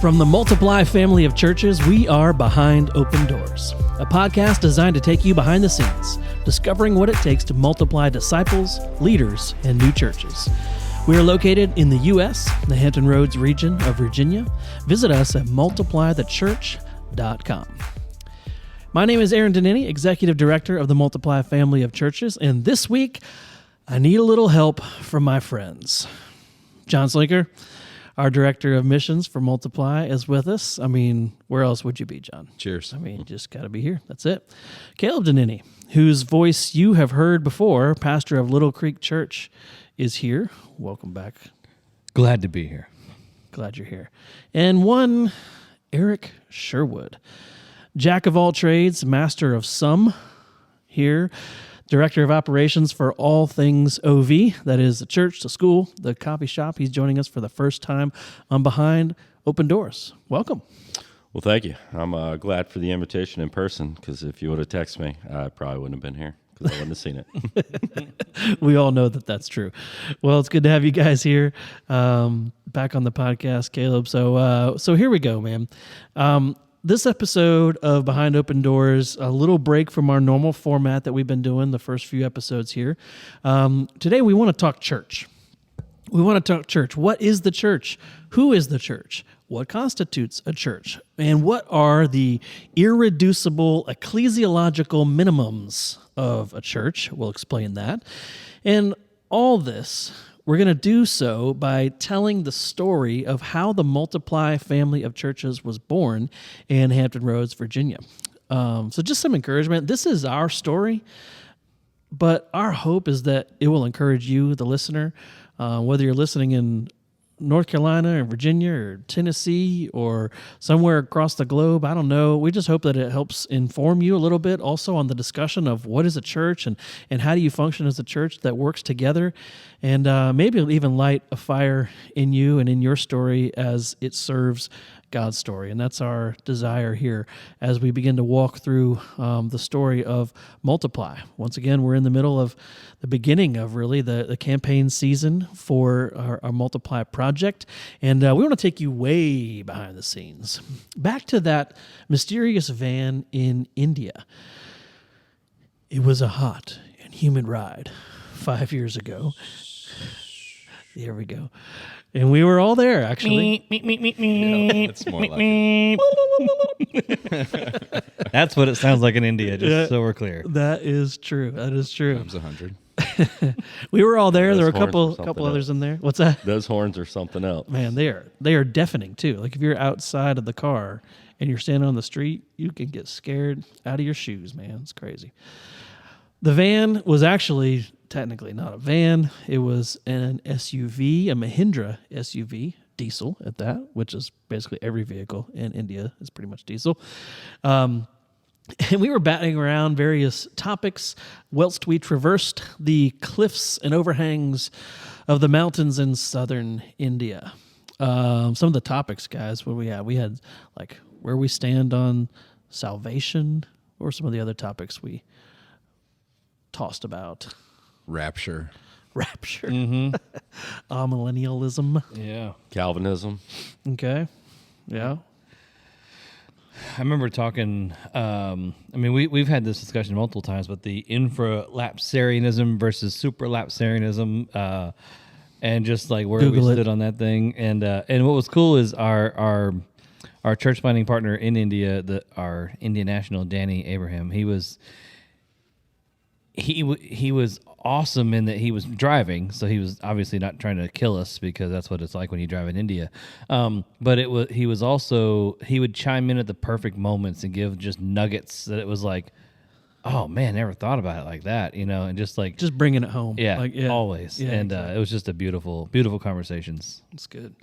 From the Multiply family of churches, we are Behind Open Doors, a podcast designed to take you behind the scenes, discovering what it takes to multiply disciples, leaders, and new churches. We are located in the U.S., the Hampton Roads region of Virginia. Visit us at multiplythechurch.com. My name is Aaron Danini, Executive Director of the Multiply family of churches, and this week, I need a little help from my friends. John Slinker, our Director of Missions for Multiply, is with us. I mean, where else would you be, John? Cheers. I mean, you just got to be here. That's it. Caleb Danini, whose voice you have heard before, pastor of Little Creek Church, is here. Welcome back. Glad to be here. Glad you're here. And one, Eric Sherwood, jack of all trades, master of some, here. Director of Operations for all things OV, that is the church, the school, the coffee shop. He's joining us for the first time on Behind Open Doors. Welcome. Well, thank you. I'm glad for the invitation in person, because if you would have texted me, I probably wouldn't have been here, because I wouldn't have seen it. We all know that that's true. Well, it's good to have you guys here, back on the podcast, Caleb. So here we go, man. This episode of Behind Open Doors, a little break from our normal format that we've been doing the first few episodes here. Today we want to talk church. We want to talk church. What is the church? Who is the church? What constitutes a church? And what are the irreducible ecclesiological minimums of a church? We'll explain that. And all this, we're going to do so by telling the story of how the Multiply family of churches was born in Hampton Roads, Virginia. So just some encouragement. This is our story, but our hope is that it will encourage you, the listener, whether you're listening in North Carolina or Virginia or Tennessee or somewhere across the globe. I don't know. We just hope that it helps inform you a little bit also on the discussion of what is a church and how do you function as a church that works together, and maybe it'll even light a fire in you and in your story as it serves God's story. And that's our desire here as we begin to walk through the story of Multiply. Once again, we're in the middle of the beginning of really the campaign season for our Multiply project. And we want to take you way behind the scenes. Back to that mysterious van in India. It was a hot and humid ride 5 years ago. There we go. And we were all there, actually. Yeah, it's more like That's what it sounds like in India, just so we're clear. That is true. That is true. Times 100. We were all there. Those there were a horns couple are others in there. What's that? Those horns are something else. Man, they are deafening too. Like if you're outside of the car and you're standing on the street, you can get scared out of your shoes, man. It's crazy. The van was actually technically not a van. It was an SUV, a Mahindra SUV, diesel at that, which is basically every vehicle in India is pretty much diesel. And we were batting around various topics whilst we traversed the cliffs and overhangs of the mountains in southern India. Some of the topics, guys, what we had? We had like where we stand on salvation, or some of the other topics we tossed about. Rapture. Mm-hmm. Millennialism. Yeah. Calvinism. Okay. Yeah. I remember talking, we've had this discussion multiple times, but the infralapsarianism versus supralapsarianism, and just like where Google we it. stood on that thing. And what was cool is our church planting partner in India, our Indian national, Danny Abraham, he was awesome in that he was driving, so he was obviously not trying to kill us, because that's what it's like when you drive in India. But he would chime in at the perfect moments and give just nuggets that it was like, oh man, never thought about it like that, and just bringing it home. Yeah, always. Yeah, and exactly. It was just a beautiful conversations. That's good.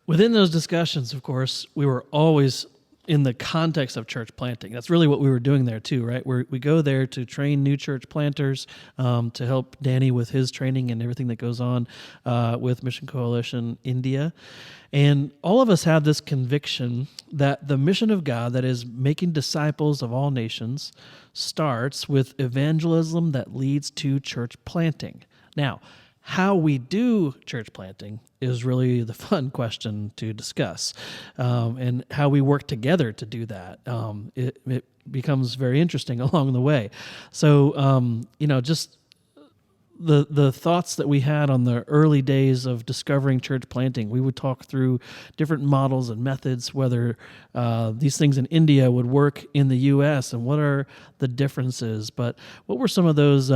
Within those discussions, of course, we were always in the context of church planting. That's really what we were doing there too, right? We go there to train new church planters, to help Danny with his training and everything that goes on with Mission Coalition India. And all of us have this conviction that the mission of God, that is making disciples of all nations, starts with evangelism that leads to church planting. Now, how we do church planting is really the fun question to discuss, and how we work together to do that. It becomes very interesting along the way. So, just the thoughts that we had on the early days of discovering church planting, we would talk through different models and methods, whether these things in India would work in the U.S. and what are the differences. But what were some of those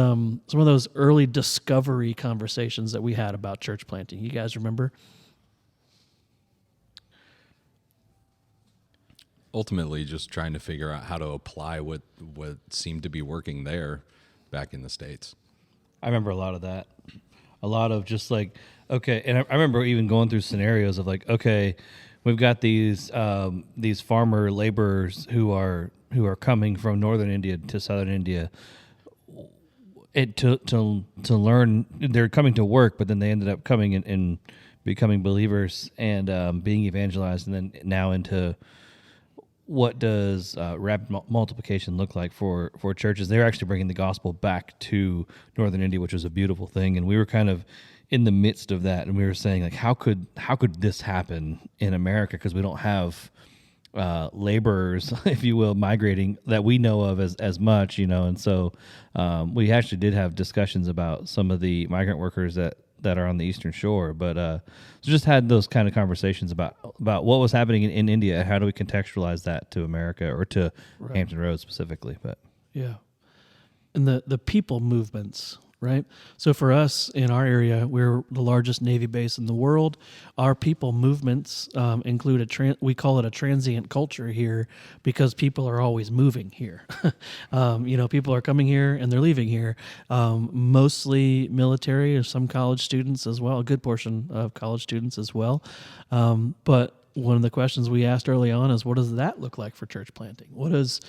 early discovery conversations that we had about church planting? You guys remember? Ultimately, just trying to figure out how to apply what seemed to be working there back in the States. I remember a lot of that. A lot of just like, okay, and I remember even going through scenarios of like, okay, we've got these farmer laborers who are coming from northern India to southern India, to learn. They're coming to work, but then they ended up coming and becoming believers and being evangelized, and then now into what does rapid multiplication look like for churches? They're actually bringing the gospel back to northern India, which was a beautiful thing, and we were kind of in the midst of that, and we were saying like, how could this happen in America, because we don't have laborers, if you will, migrating that we know of as much, and so we actually did have discussions about some of the migrant workers that are on the Eastern Shore, but so just had those kind of conversations about what was happening in India and how do we contextualize that to America or to Hampton Roads specifically. But yeah, and the people movements, right? So for us in our area, we're the largest Navy base in the world. Our people movements include we call it a transient culture here, because people are always moving here. People are coming here and they're leaving here. Mostly military, or some college students as well, a good portion of college students as well. But one of the questions we asked early on is, what does that look like for church planting? What is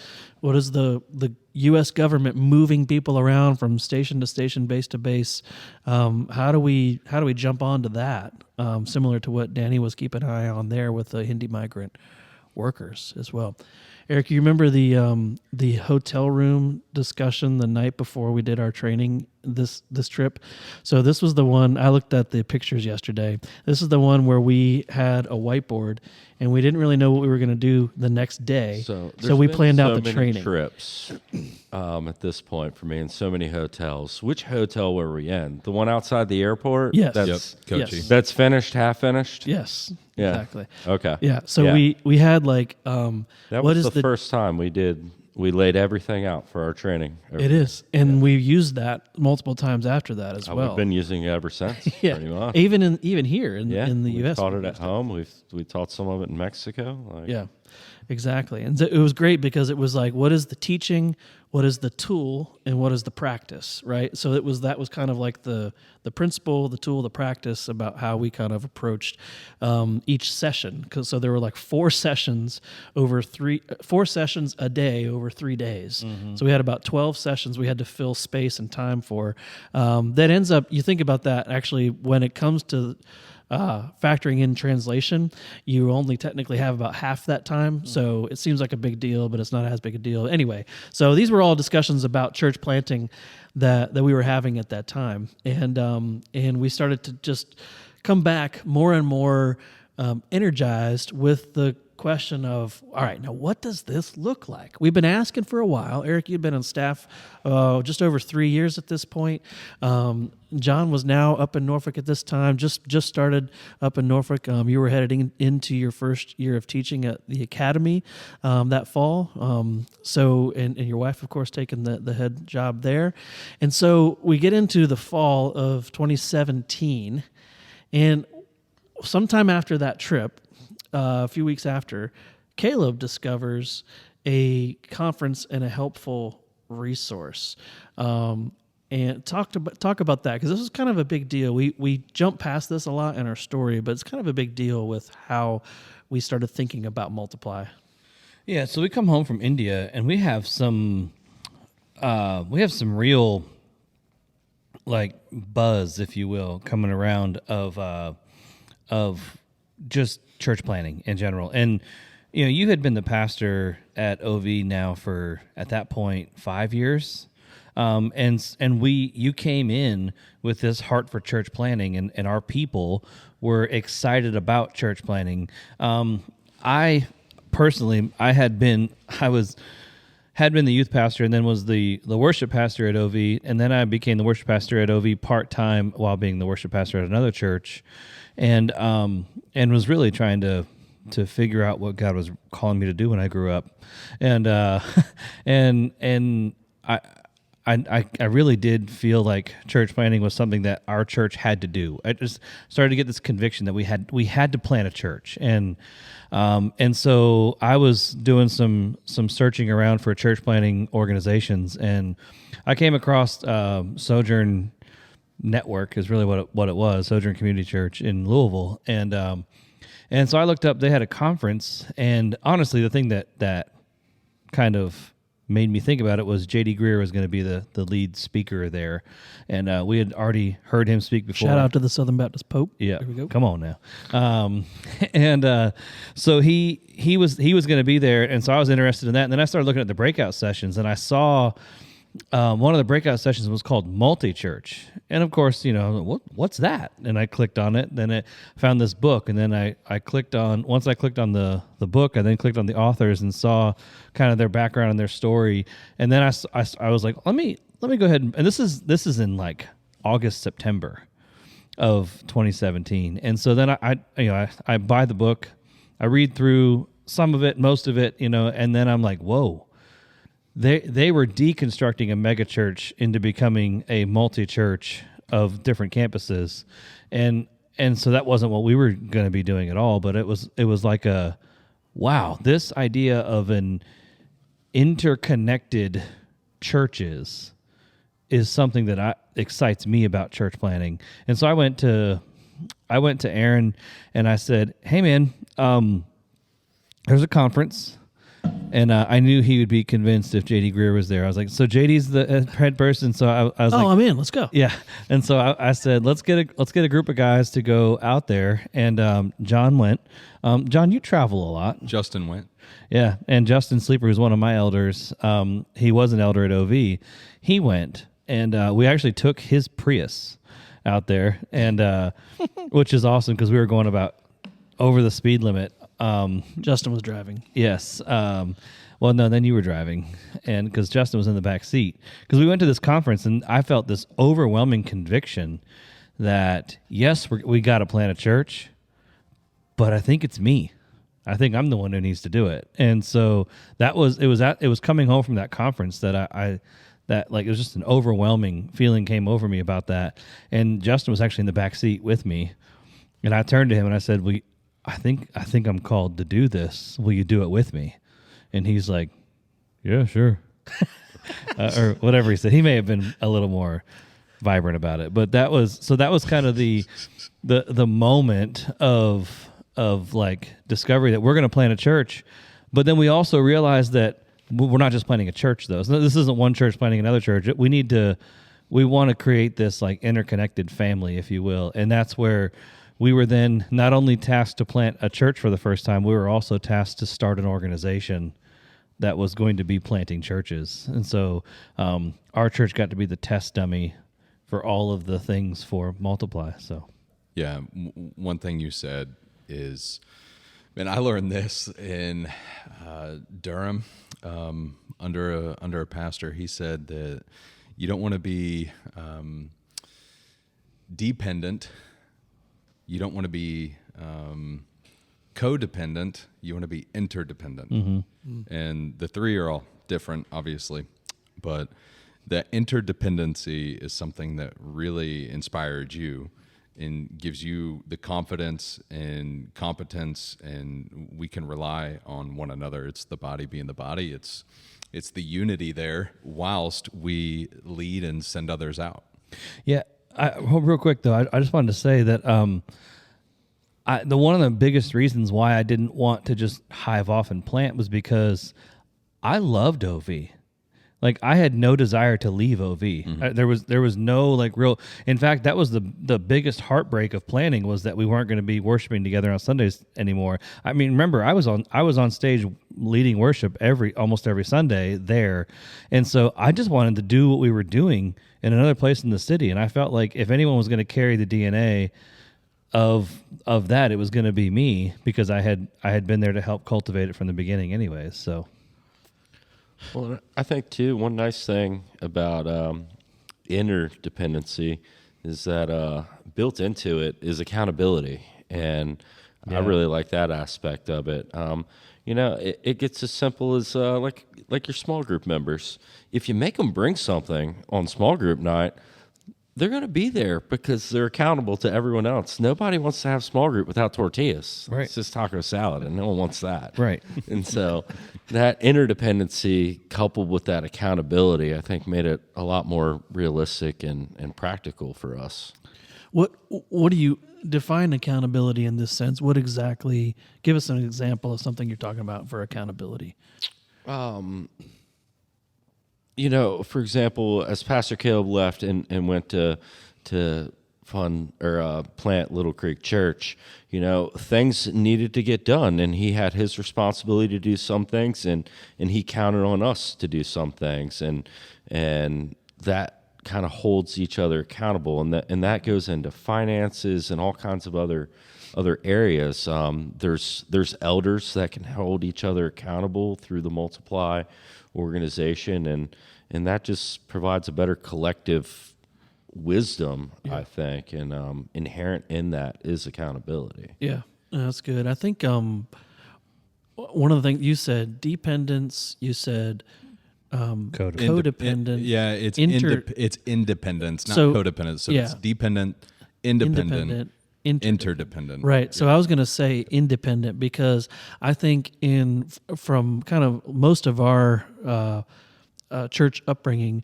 the U.S. government moving people around from station to station, base to base? How do we jump onto that? Similar to what Danny was keeping an eye on there with the Hindi migrant workers as well. Eric, you remember the hotel room discussion the night before we did our training this trip? So this was the one, I looked at the pictures yesterday. This is the one where we had a whiteboard and we didn't really know what we were going to do the next day. So we planned out the training. Trips at this point for me, and so many hotels. Which hotel were we in? The one outside the airport? Yes. Kochi. Yes. That's finished, half finished? Yes. Yeah. Exactly. Okay. Yeah. So we had like that was the first time we laid everything out for our training. It is. And we used that multiple times after that as well. We've been using it ever since, yeah. pretty much. Even here in the we've U.S. taught it at home. We taught some of it in Mexico. Yeah, exactly. And so it was great because it was like, what is the teaching, what is the tool, and what is the practice, right? So that was kind of like the principle, the tool, the practice about how we kind of approached each session. So there were like 4 sessions a day over 3 days. Mm-hmm. So we had about 12 sessions we had to fill space and time for. That ends up, you think about that actually, when it comes to factoring in translation, you only technically have about half that time. So it seems like a big deal, but it's not as big a deal. Anyway, so these were all discussions about church planting that we were having at that time. And we started to just come back more and more energized with the question of, all right, now what does this look like? We've been asking for a while. Eric, you'd been on staff just over 3 years at this point. John was now up in Norfolk at this time, just started up in Norfolk. You were heading into your first year of teaching at the academy that fall. And your wife, of course, taking the head job there. And so we get into the fall of 2017, and sometime after that trip, a few weeks after, Caleb discovers a conference and a helpful resource. And talk about that, because this was kind of a big deal. We jump past this a lot in our story, but it's kind of a big deal with how we started thinking about Multiply. Yeah, so we come home from India and we have some real like buzz, if you will, coming around of just church planning in general. And you had been the pastor at OV now for, at that point, 5 years. And you came in with this heart for church planning, and our people were excited about church planning. I personally, had been the youth pastor, and then was the worship pastor at OV, and then I became the worship pastor at OV part-time while being the worship pastor at another church, and was really trying to figure out what God was calling me to do when I grew up, and I really did feel like church planting was something that our church had to do. I just started to get this conviction that we had to plant a church, and so I was doing some searching around for church planting organizations, and I came across Sojourn Network is really what it was, Sojourn Community Church in Louisville, and so I looked up. They had a conference, and honestly, the thing that kind of made me think about it was J.D. Greer was going to be the lead speaker there, and we had already heard him speak before. Shout out to the Southern Baptist Pope. Yeah, there we go. Come on now. So he was going to be there, and so I was interested in that. And then I started looking at the breakout sessions, and I saw one of the breakout sessions was called multi-church, and of course, what's that? And I clicked on it. Then I found this book, and then I clicked on. Once I clicked on the book, I then clicked on the authors and saw kind of their background and their story. And then I was like, let me go ahead and this is in like August, September of 2017. And so then I buy the book, I read through some of it, most of it, and then I'm like, whoa. They were deconstructing a megachurch into becoming a multi-church of different campuses, and so that wasn't what we were going to be doing at all. But it was like wow, this idea of an interconnected churches is something that excites me about church planning. And so I went to Aaron and I said, "Hey man, there's a conference." And I knew he would be convinced if J.D. Greer was there. I was like, so JD's the head person. So I was like, I'm in. Let's go. Yeah. And so I said, let's get a group of guys to go out there. And John went. John, you travel a lot. Justin went. Yeah. And Justin Sleeper, who's one of my elders, he was an elder at OV. He went, and we actually took his Prius out there, and which is awesome because we were going about over the speed limit. Justin was driving. Yes. Well, no, then you were driving, and because Justin was in the back seat. Because we went to this conference, and I felt this overwhelming conviction that yes, we got to plant a church, but I think it's me. I think I'm the one who needs to do it. And so it was coming home from that conference that it was just an overwhelming feeling came over me about that. And Justin was actually in the back seat with me, and I turned to him and I said, I think I'm called to do this. Will you do it with me? And he's like, yeah, sure. Or whatever he said. He may have been a little more vibrant about it, but that was kind of the moment of like discovery that we're going to plant a church. But then we also realized that we're not just planting a church though. So this isn't one church planting another church. We want to create this like interconnected family, if you will. And that's where we were then not only tasked to plant a church for the first time, we were also tasked to start an organization that was going to be planting churches. And so our church got to be the test dummy for all of the things for Multiply. So, yeah, one thing you said is, and I learned this in Durham under a pastor. He said that you don't want to be dependent. You don't want to be codependent. You want to be interdependent. Mm-hmm. And the three are all different, obviously. But that interdependency is something that really inspired you and gives you the confidence and competence, and we can rely on one another. It's the body being the body. It's the unity there whilst we lead and send others out. Yeah. Real quick though, I just wanted to say that one of the biggest reasons why I didn't want to just hive off and plant was because I loved OV. Like I had no desire to leave OV. There was no like real. In fact, that was the biggest heartbreak of planning was that we weren't going to be worshiping together on Sundays anymore. I mean, remember I was on stage leading worship almost every Sunday there, and so I just wanted to do what we were doing in another place in the city. And I felt like if anyone was going to carry the DNA of that, it was going to be me because I had been there to help cultivate it from the beginning, anyways. So. Well, I think too, one nice thing about interdependency is that built into it is accountability, and I really like that aspect of it. It gets as simple as like your small group members. If you make them bring something on small group night, they're going to be there because they're accountable to everyone else. Nobody wants to have small group without tortillas. Right. It's just taco salad, and no one wants that. Right. And so that interdependency coupled with that accountability, I think, made it a lot more realistic and practical for us. What do you define accountability in this sense? What exactly? Give us an example of something you're talking about for accountability. For example, as Pastor Caleb left and went to fund or plant Little Creek Church, things needed to get done, and he had his responsibility to do some things, and he counted on us to do some things, and that kind of holds each other accountable, and that goes into finances and all kinds of other areas. There's elders that can hold each other accountable through the Multiply organization, and that just provides a better collective wisdom, I think, and inherent in that is accountability. Yeah, that's good. I think one of the things you said, dependence. You said codependent. It's independence, not So, codependence. So yeah. it's dependent, independent, interdependent. Right. So I was going to say independent because I think from kind of most of our church upbringing,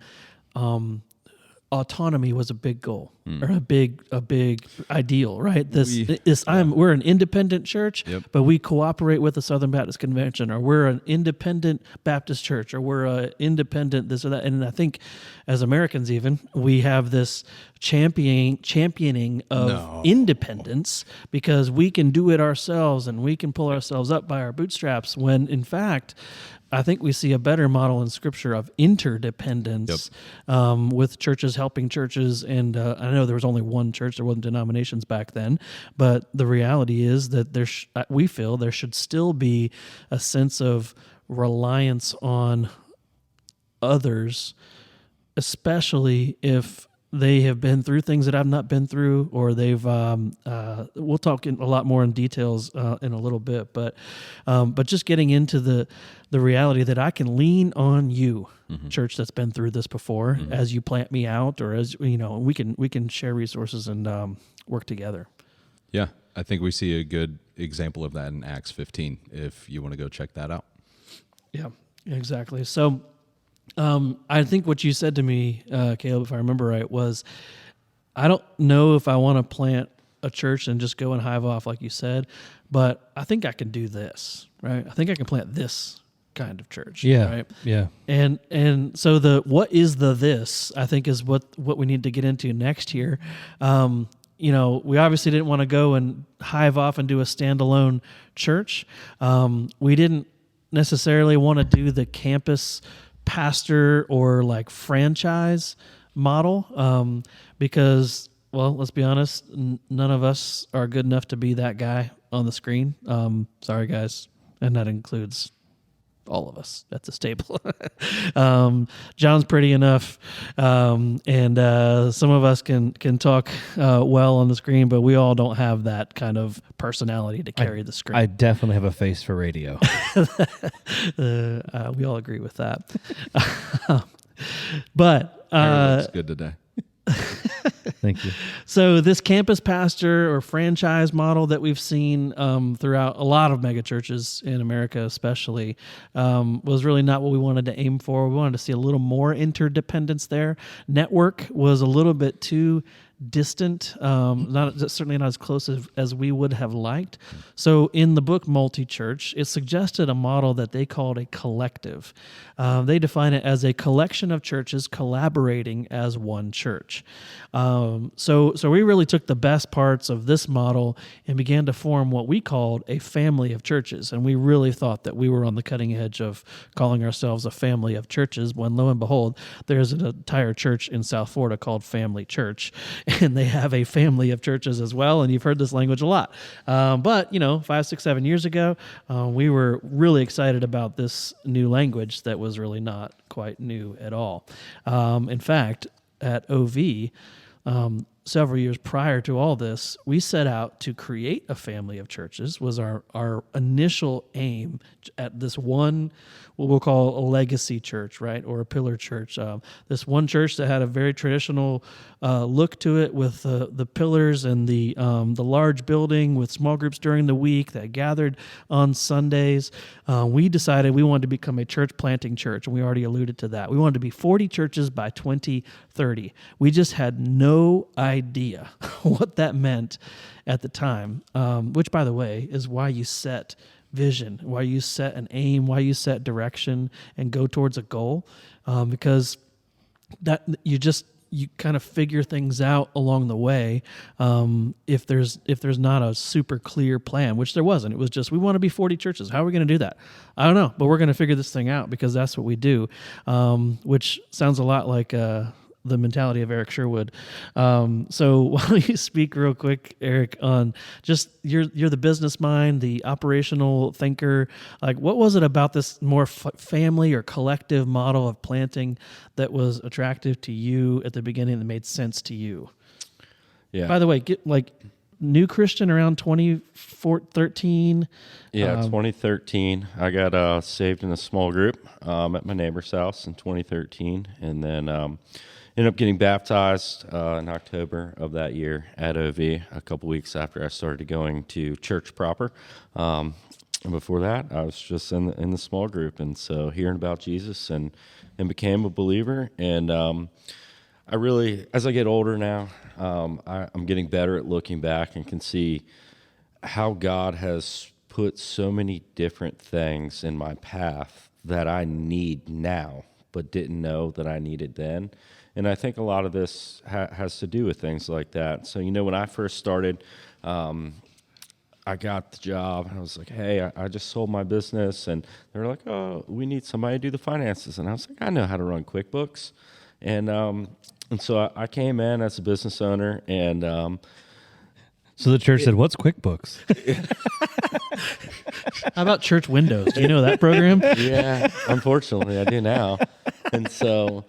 autonomy was a big goal or a big ideal, right? We're an independent church, but we cooperate with the Southern Baptist Convention, or we're an independent Baptist church, or we're an independent this or that. And I think as Americans, even we have this championing of independence because we can do it ourselves and we can pull ourselves up by our bootstraps. When in fact, I think we see a better model in Scripture of interdependence with churches helping churches. And I know there was only one church, there wasn't denominations back then, but the reality is that we feel there should still be a sense of reliance on others, especially if they have been through things that I've not been through, or they've. We'll talk a lot more in details in a little bit, but just getting into the reality that I can lean on you, church that's been through this before, as you plant me out, or as we can share resources and work together. Yeah, I think we see a good example of that in Acts 15. If you want to go check that out. Yeah, exactly. So. I think what you said to me, Caleb, if I remember right, was I don't know if I want to plant a church and just go and hive off like you said, but I think I can do this, right? I think I can plant this kind of church. Yeah. Right. Yeah. And so what is this, I think, is what we need to get into next year. We obviously didn't want to go and hive off and do a standalone church. We didn't necessarily want to do the campus pastor or like franchise model because, well, let's be honest, none of us are good enough to be that guy on the screen. Sorry, guys, and that includes all of us at the stable. John's pretty enough, and some of us can talk well on the screen, but we all don't have that kind of personality to carry the screen. I definitely have a face for radio. We all agree with that. But That's good today. Thank you. So this campus pastor or franchise model that we've seen throughout a lot of mega churches in America especially was really not what we wanted to aim for. We wanted to see a little more interdependence there. Network was a little bit too distant, certainly not as close as we would have liked. So in the book Multi-Church, it suggested a model that they called a collective. They define it as a collection of churches collaborating as one church. So we really took the best parts of this model and began to form what we called a family of churches. And we really thought that we were on the cutting edge of calling ourselves a family of churches, when lo and behold, there's an entire church in South Florida called Family Church, and they have a family of churches as well. And you've heard this language a lot. But 5, 6, 7 years ago, we were really excited about this new language that was really not quite new at all. In fact, at OV, several years prior to all this, we set out to create a family of churches, was our initial aim at this one, what we'll call a legacy church, right, or a pillar church. This one church that had a very traditional look to it, with the pillars and the large building with small groups during the week that gathered on Sundays. We decided we wanted to become a church planting church, and we already alluded to that. We wanted to be 40 churches by 2030. We just had no idea what that meant at the time, which, by the way, is why you set vision, why you set an aim, why you set direction and go towards a goal, because that you kind of figure things out along the way. If there's not a super clear plan, which there wasn't, it was just, we want to be 40 churches. How are we going to do that? I don't know, but we're going to figure this thing out, because that's what we do, which sounds a lot like the mentality of Eric Sherwood. So why don't you speak real quick, Eric, on just you're the business mind, the operational thinker. Like, what was it about this more family or collective model of planting that was attractive to you at the beginning, that made sense to you? Yeah. By the way, new Christian around 2013. Yeah, 2013. I got saved in a small group at my neighbor's house in 2013, and then ended up getting baptized in October of that year at OV, a couple weeks after I started going to church proper. And before that, I was just in the small group, and so hearing about Jesus and became a believer. And I really, as I get older now, I'm getting better at looking back and can see how God has put so many different things in my path that I need now, but didn't know that I needed then. And I think a lot of this has to do with things like that. So, when I first started, I got the job. I was like, hey, I just sold my business. And they were like, oh, we need somebody to do the finances. And I was like, I know how to run QuickBooks. And so I came in as a business owner, and so the church said, what's QuickBooks? How about Church Windows? Do you know that program? Yeah, unfortunately, I do now. And so,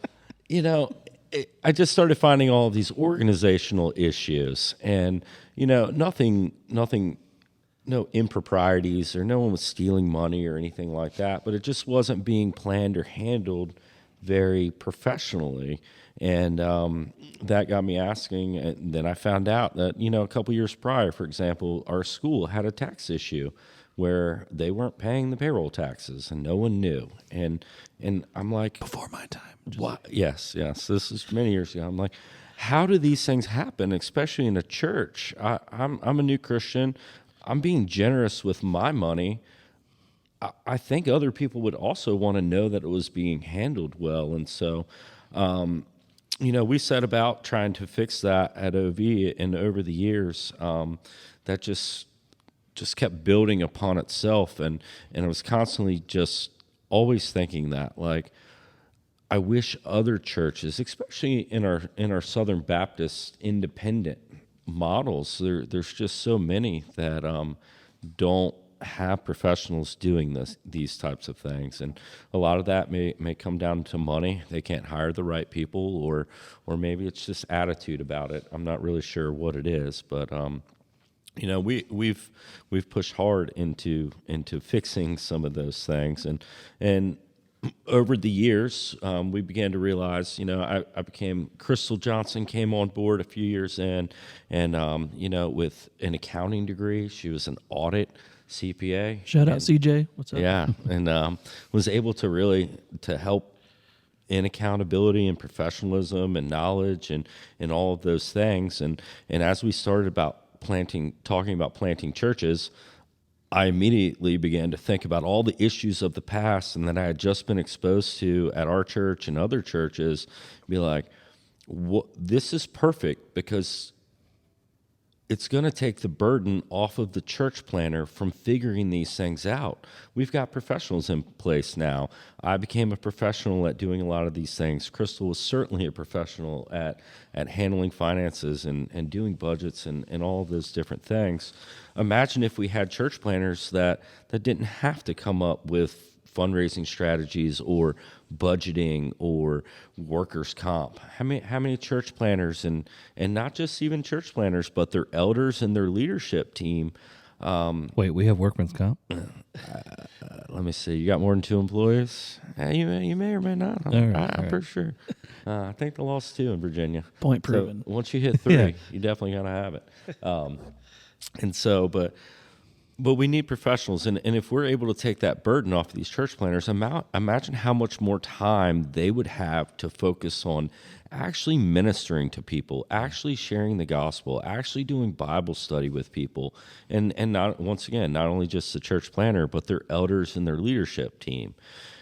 I just started finding all of these organizational issues, and nothing, no improprieties, or no one was stealing money or anything like that. But it just wasn't being planned or handled very professionally, and that got me asking. And then I found out that a couple years prior, for example, our school had a tax issue where they weren't paying the payroll taxes, and no one knew. And I'm like, Before my time. what? Yes. This is many years ago. I'm like, how do these things happen, especially in a church? I'm a new Christian. I'm being generous with my money. I think other people would also want to know that it was being handled well. And so, we set about trying to fix that at OV, and over the years, that just kept building upon itself. And I was constantly just always thinking that, like, I wish other churches, especially in our Southern Baptist independent models, there's just so many that don't have professionals doing these types of things, and a lot of that may come down to money. They can't hire the right people, or maybe it's just attitude about it. I'm not really sure what it is, but we've pushed hard into fixing some of those things, and over the years, we began to realize, I became, Crystal Johnson came on board a few years in, and with an accounting degree. She was an audit CPA. Shout out CJ. What's up? Yeah, and was able to really to help in accountability and professionalism and knowledge and all of those things. And as we started talking about planting churches, I immediately began to think about all the issues of the past and that I had just been exposed to at our church and other churches. Be like, this is perfect because it's going to take the burden off of the church planner from figuring these things out. We've got professionals in place now. I became a professional at doing a lot of these things. Crystal was certainly a professional at handling finances and doing budgets and all of those different things. Imagine if we had church planners that didn't have to come up with fundraising strategies or budgeting or workers' comp. How many church planners and not just even church planners, but their elders and their leadership team. Wait, we have workman's comp? Let me see. You got more than 2 employees? You may or may not. I'm pretty sure. I think the law's 2 in Virginia. Point proven. So once you hit 3, you definitely got to have it. And so, but we need professionals, and if we're able to take that burden off of these church planners, imagine how much more time they would have to focus on actually ministering to people, actually sharing the gospel, actually doing Bible study with people, and not only just the church planner, but their elders and their leadership team.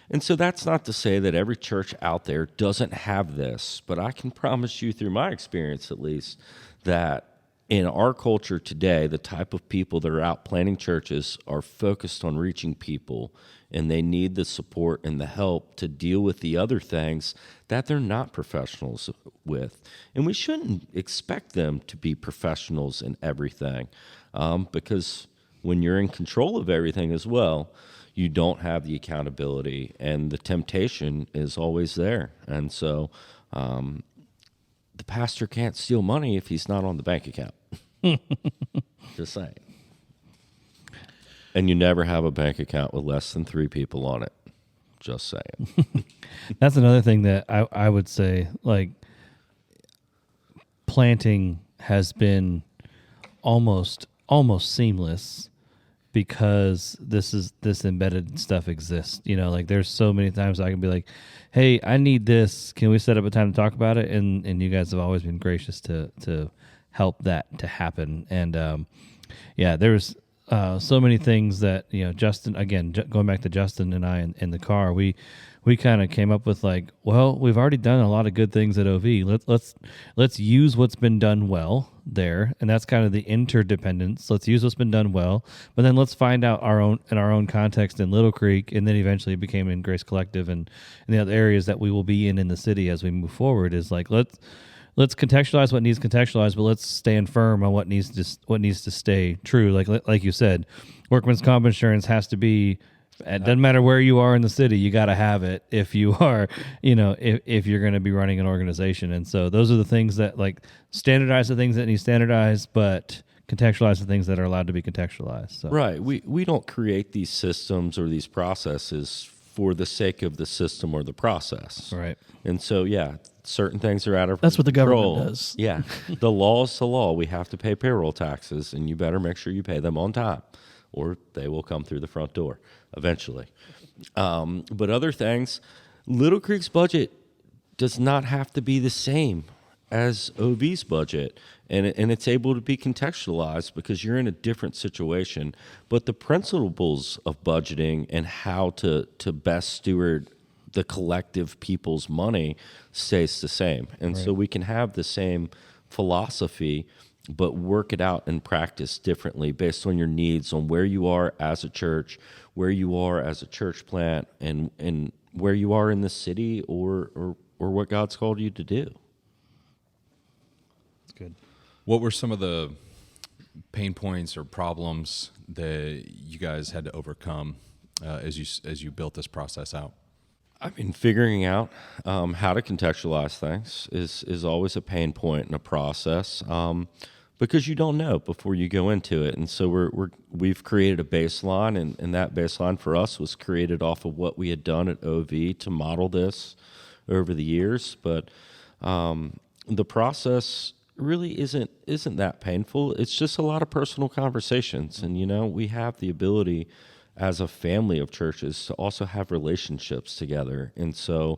And so that's not to say that every church out there doesn't have this, but I can promise you through my experience at least that in our culture today, the type of people that are out planting churches are focused on reaching people, and they need the support and the help to deal with the other things that they're not professionals with. And we shouldn't expect them to be professionals in everything, because when you're in control of everything as well, you don't have the accountability, and the temptation is always there. And so the pastor can't steal money if he's not on the bank account. Just saying. And you never have a bank account with less than 3 people on it. Just saying. That's another thing that I would say, like, planting has been almost seamless because this embedded stuff exists. You know, like there's so many times I can be like, hey, I need this. Can we set up a time to talk about it? And you guys have always been gracious to help that to happen. And there's so many things that, you know, Justin, again, going back to Justin and I in the car, we kind of came up with like, well, we've already done a lot of good things at OV. Let's use what's been done well there, and that's kind of the interdependence. Let's use what's been done well, but then let's find out our own context in Little Creek, and then eventually it became in Grace Collective and the other areas that we will be in the city as we move forward. Is like let's contextualize what needs contextualized, but let's stand firm on what needs to stay true. Like you said, workman's comp insurance has to be. It doesn't matter where you are in the city, you got to have it if you are, you know, if you're going to be running an organization. And so those are the things that, like, standardize the things that need standardized, but contextualize the things that are allowed to be contextualized. So. Right. We don't create these systems or these processes for the sake of the system or the process. Right. And so, certain things are out of That's what the control. government does. Yeah. The law is the law. We have to pay payroll taxes, and you better make sure you pay them on time, or they will come through the front door eventually. But other things, Little Creek's budget does not have to be the same as OV's budget, and it's able to be contextualized because you're in a different situation. But the principles of budgeting and how to best steward the collective people's money stays the same. And so we can have the same philosophy, but work it out in practice differently based on your needs, on where you are as a church, where you are as a church plant, and where you are in the city or what God's called you to do. That's good. What were some of the pain points or problems that you guys had to overcome as you built this process out? I mean, figuring out how to contextualize things is always a pain point in a process. Because you don't know before you go into it. And so we've created a baseline, and that baseline for us was created off of what we had done at OV to model this over the years. But the process really isn't that painful. It's just a lot of personal conversations. And, you know, we have the ability as a family of churches to also have relationships together. And so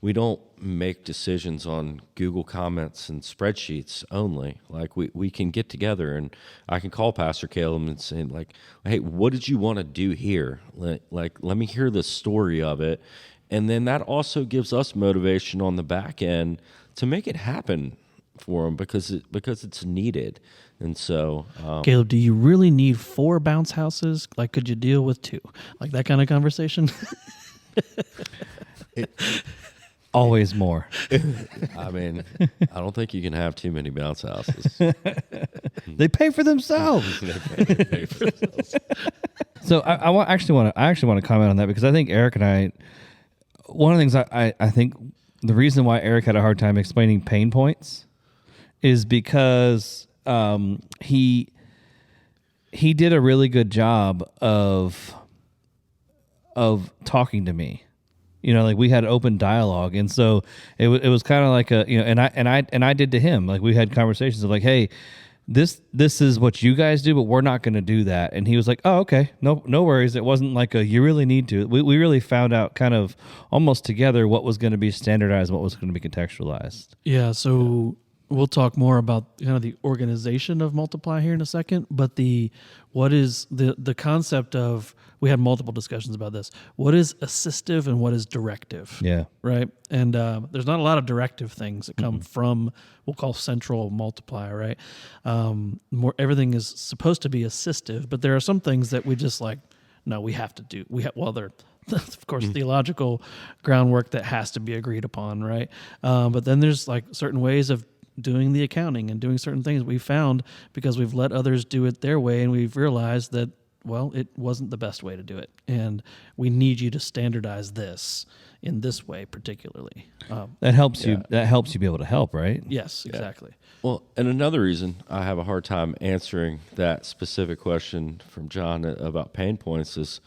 we don't make decisions on Google comments and spreadsheets only. Like we can get together, and I can call Pastor Caleb and say, like, hey, what did you want to do here? Like, let me hear the story of it. And then that also gives us motivation on the back end to make it happen for them because it's needed. And so, Caleb, do you really need 4 bounce houses? Like, could you deal with 2? Like that kind of conversation? Always more. I mean, I don't think you can have too many bounce houses. They pay for themselves. They pay for themselves. So I actually want to comment on that, because I think Eric and I, one of the things I think the reason why Eric had a hard time explaining pain points is because he did a really good job of talking to me. You know, like we had open dialogue, and so it was kind of like a, you know, and I did to him, like we had conversations of like, hey, this is what you guys do, but we're not going to do that. And he was like, oh, okay, no worries. It wasn't like a you really need to. We really found out kind of almost together what was going to be standardized, what was going to be contextualized. Yeah, so we'll talk more about kind of the organization of Multiply here in a second, but what is the concept of, we had multiple discussions about this. What is assistive and what is directive? Yeah. Right? And there's not a lot of directive things that come from, we'll call central Multiply, right? Everything is supposed to be assistive, but there are some things that we just like, no, we have to do. They're, of course, theological groundwork that has to be agreed upon, right? But then there's like certain ways of doing the accounting and doing certain things we found because we've let others do it their way, and we've realized that, well, it wasn't the best way to do it, and we need you to standardize this in this way particularly. That helps you. That helps you be able to help, right? Yes, exactly. Well, and another reason I have a hard time answering that specific question from John about pain points is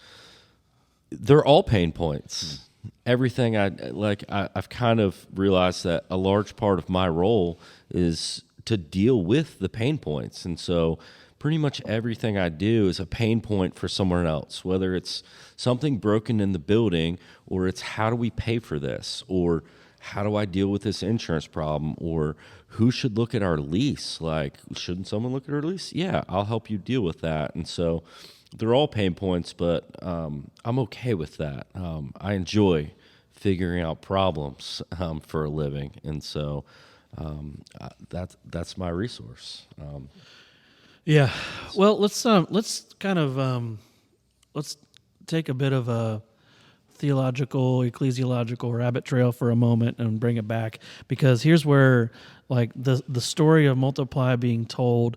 they're all pain points. Everything I've kind of realized that a large part of my role is to deal with the pain points. And so pretty much everything I do is a pain point for someone else, whether it's something broken in the building, or it's how do we pay for this, or how do I deal with this insurance problem, or who should look at our lease? Like, shouldn't someone look at our lease? Yeah, I'll help you deal with that. And so they're all pain points, but I'm okay with that. I enjoy figuring out problems for a living, and so that's my resource. Yeah. Well, let's kind of let's take a bit of a theological, ecclesiological rabbit trail for a moment and bring it back, because here's where like the story of Multiply being told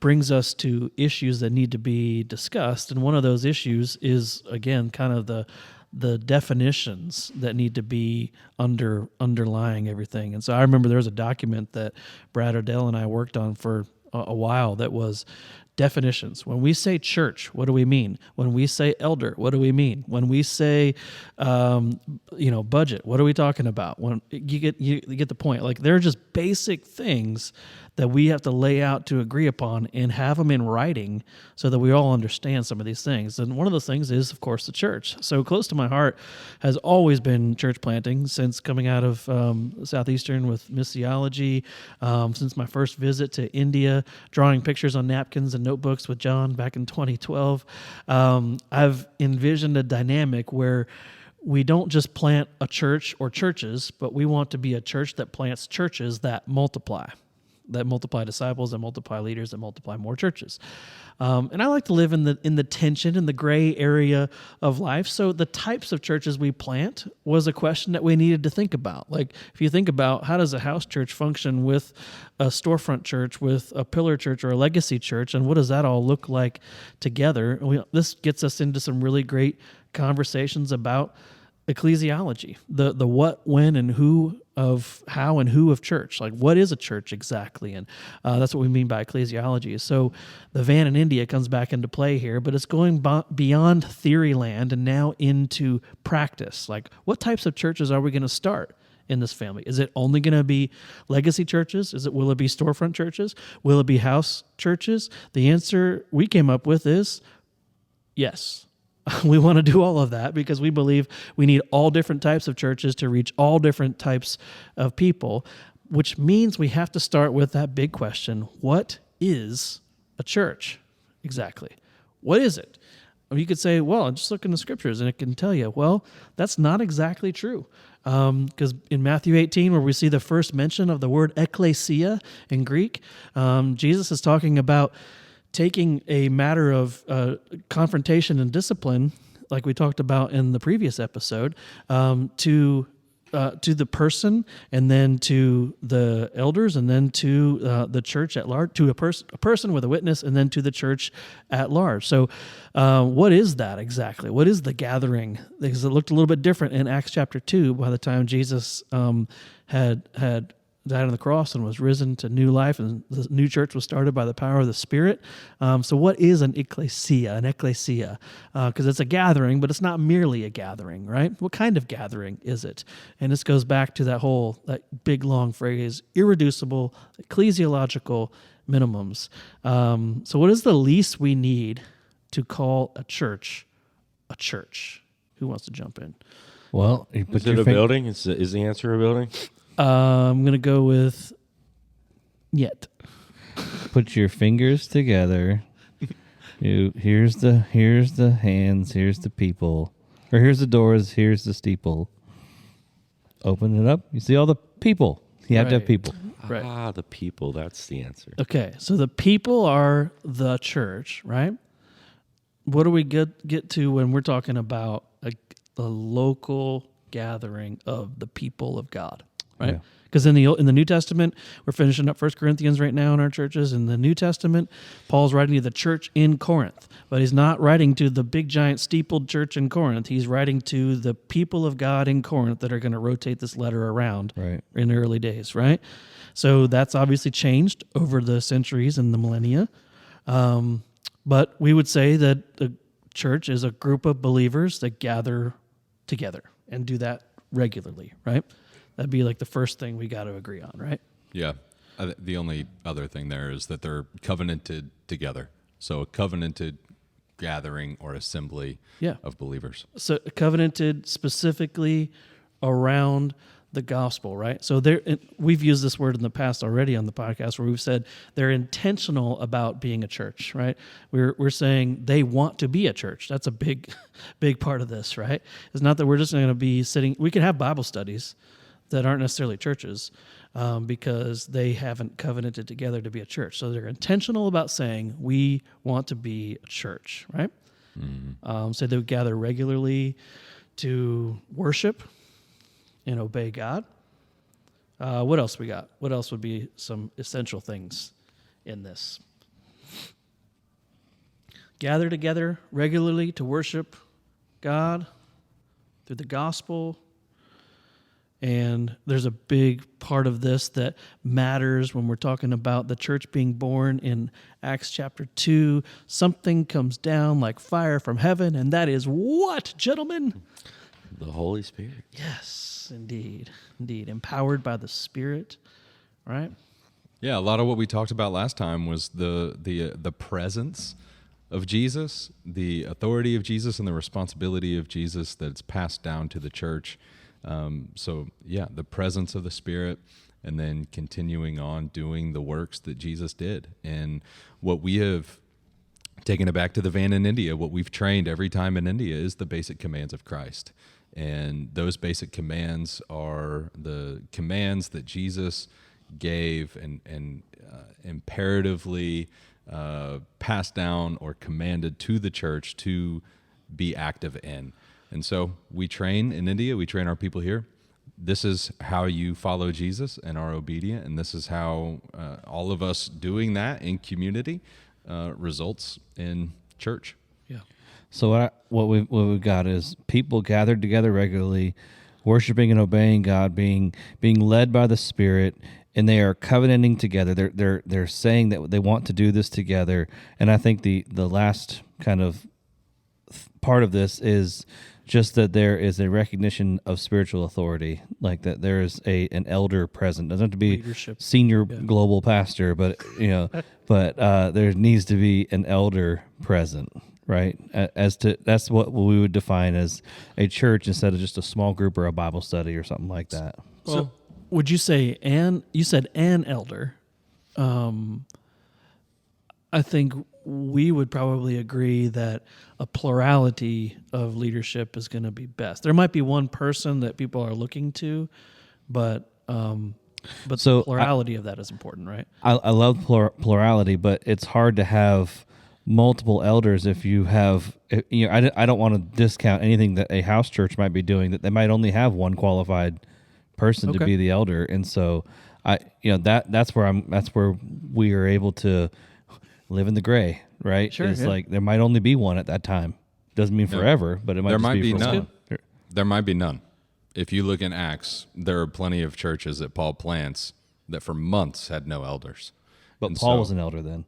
brings us to issues that need to be discussed, and one of those issues is, again, kind of the definitions that need to be underlying everything. And so I remember there was a document that Brad Odell and I worked on for a while that was definitions. When we say church, what do we mean? When we say elder, what do we mean? When we say budget, what are we talking about? When you get the point. Like, they're just basic things that we have to lay out to agree upon and have them in writing so that we all understand some of these things. And one of those things is, of course, the church. So close to my heart has always been church planting since coming out of Southeastern with missiology, since my first visit to India, drawing pictures on napkins and notebooks with John back in 2012. I've envisioned a dynamic where we don't just plant a church or churches, but we want to be a church that plants churches that multiply disciples, that multiply leaders, that multiply more churches. And I like to live in the tension, in the gray area of life. So the types of churches we plant was a question that we needed to think about. Like, if you think about, how does a house church function with a storefront church, with a pillar church or a legacy church, and what does that all look like together? This gets us into some really great conversations about ecclesiology, the what, when, and who of how and who of church. Like, what is a church exactly? And that's what we mean by ecclesiology. So the van in India comes back into play here, but it's going beyond theory land and now into practice. Like, what types of churches are we going to start in this family? Is it only going to be legacy churches? Will it be storefront churches? Will it be house churches? The answer we came up with is yes. We want to do all of that because we believe we need all different types of churches to reach all different types of people, which means we have to start with that big question: what is a church exactly? What is it? Or you could say, well, just look in the scriptures and it can tell you. Well, that's not exactly true. Because in Matthew 18, where we see the first mention of the word ekklesia in Greek, Jesus is talking about taking a matter of confrontation and discipline, like we talked about in the previous episode, to the person, and then to the elders, and then to the church at large, to a person with a witness, and then to the church at large. So what is that exactly? What is the gathering? Because it looked a little bit different in Acts chapter 2 by the time Jesus had died on the cross and was risen to new life, and the new church was started by the power of the Spirit. So what is an ecclesia? Because it's a gathering, but it's not merely a gathering, right? What kind of gathering is it? And this goes back to that big, long phrase, irreducible ecclesiological minimums. So what is the least we need to call a church a church? Who wants to jump in? Well, Is it a building? Is the answer a building? I'm going to go with yet. Put your fingers together. Here's the hands, here's the people. Or here's the doors, here's the steeple. Open it up. You see all the people. You have to have people. Right. Ah, the people. That's the answer. Okay, so the people are the church, right? What do we get to when we're talking about a local gathering of the people of God? Right, because in the New Testament, we're finishing up 1 Corinthians right now in our churches. In the New Testament, Paul's writing to the church in Corinth, but he's not writing to the big giant steepled church in Corinth. He's writing to the people of God in Corinth that are going to rotate this letter around in the early days, right? So that's obviously changed over the centuries and the millennia, but we would say that the church is a group of believers that gather together and do that regularly, right? That'd be like the first thing we got to agree on, right? Yeah. The only other thing there is that they're covenanted together. So a covenanted gathering or assembly of believers. So covenanted specifically around the gospel, right? So we've used this word in the past already on the podcast where we've said they're intentional about being a church, right? We're saying they want to be a church. That's a big part of this, right? It's not that we're just going to be sitting. We can have Bible studies that aren't necessarily churches because they haven't covenanted together to be a church. So they're intentional about saying, we want to be a church, right? Mm-hmm. So they would gather regularly to worship and obey God. What else we got? What else would be some essential things in this? Gather together regularly to worship God through the gospel. And there's a big part of this that matters when we're talking about the church being born in Acts chapter 2. Something comes down like fire from heaven, and that is what, gentlemen? The Holy Spirit. Yes, indeed. Empowered by the Spirit, right? Yeah, a lot of what we talked about last time was the presence of Jesus, the authority of Jesus, and the responsibility of Jesus that's passed down to the church. The presence of the Spirit, and then continuing on doing the works that Jesus did. And what we have taken it back to the van in India, what we've trained every time in India is the basic commands of Christ. And those basic commands are the commands that Jesus gave and imperatively passed down or commanded to the church to be active in. And so we train in India, we train our people here. This is how you follow Jesus and are obedient, and this is how all of us doing that in community results in church. Yeah. So what we've got is people gathered together regularly, worshiping and obeying God, being led by the Spirit, and they are covenanting together. They're saying that they want to do this together. And I think the last kind of part of this is just that there is a recognition of spiritual authority, like that there is an elder present. Doesn't have to be leadership. Senior global pastor, but there needs to be an elder present, right? That's what we would define as a church instead of just a small group or a Bible study or something like that. So would you say, you said an elder? I think we would probably agree that a plurality of leadership is going to be best. There might be one person that people are looking to, but So the plurality of that is important, right? I love plurality, but it's hard to have multiple elders if you have, I don't want to discount anything that a house church might be doing, that they might only have one qualified person to be the elder. And so that's where we are able to live in the gray, right? Sure. It's like there might only be one at that time. Doesn't mean forever, but it might There just might be for none. one. There might be none. If you look in Acts, there are plenty of churches that Paul plants that for months had no elders. But And Paul so- was an elder then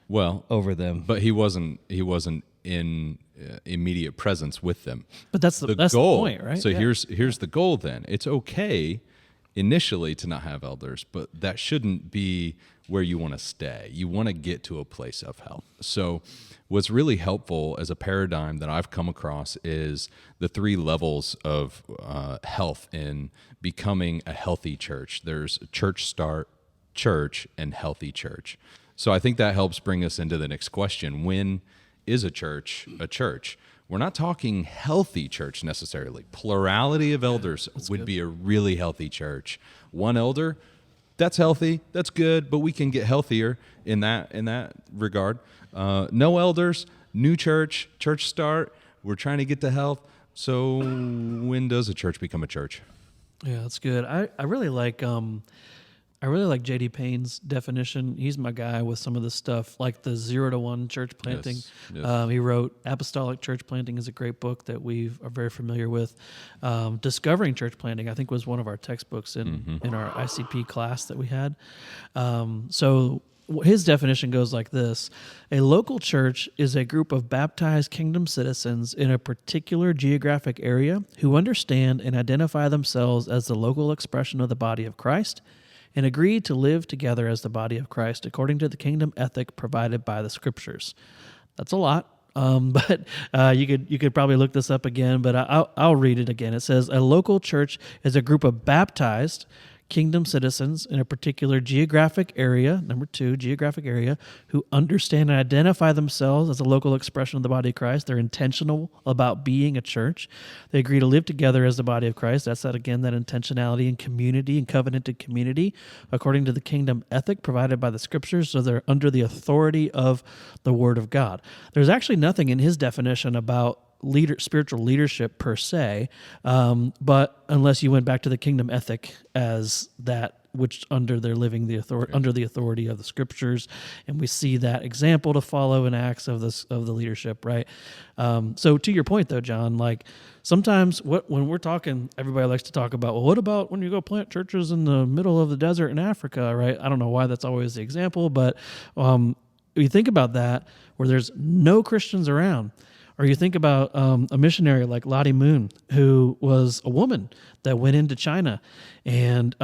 Well, over them. but he wasn't in immediate presence with them. But that's the goal, point, right? So Yeah. here's the goal then. It's okay initially to not have elders, but that shouldn't be where you want to stay. You want to get to a place of health. So what's really helpful as a paradigm that I've come across is the 3 levels of health in becoming a healthy church. There's church start, church, and healthy church. So I think that helps bring us into the next question. When is a church a church? We're not talking healthy church necessarily. Plurality of elders would be a really healthy church. One elder, that's healthy, that's good, but we can get healthier in that regard. No elders, new church start. We're trying to get to health. So when does a church become a church? Yeah, that's good. I really like J.D. Payne's definition. He's my guy with some of this stuff, like the 0 to 1 church planting. Yes. He wrote Apostolic Church Planting is a great book that we are very familiar with. Discovering Church Planting, I think, was one of our textbooks in our ICP class that we had. So his definition goes like this: a local church is a group of baptized kingdom citizens in a particular geographic area who understand and identify themselves as the local expression of the body of Christ and agree to live together as the body of Christ according to the kingdom ethic provided by the Scriptures. That's a lot, but you could probably look this up again, but I'll read it again. It says, a local church is a group of baptized kingdom citizens in a particular geographic area, number 2, geographic area, who understand and identify themselves as a local expression of the body of Christ. They're intentional about being a church. They agree to live together as the body of Christ. That's that intentionality and community and covenanted community according to the kingdom ethic provided by the Scriptures, so they're under the authority of the Word of God. There's actually nothing in his definition about spiritual leadership per se, but unless you went back to the kingdom ethic as that which under they're living under the authority of the Scriptures, and we see that example to follow in Acts of the leadership, right? So to your point though, John, like sometimes when we're talking, everybody likes to talk about, well, what about when you go plant churches in the middle of the desert in Africa, right? I don't know why that's always the example, but you think about that where there's no Christians around. Or you think about a missionary like Lottie Moon, who was a woman that went into China and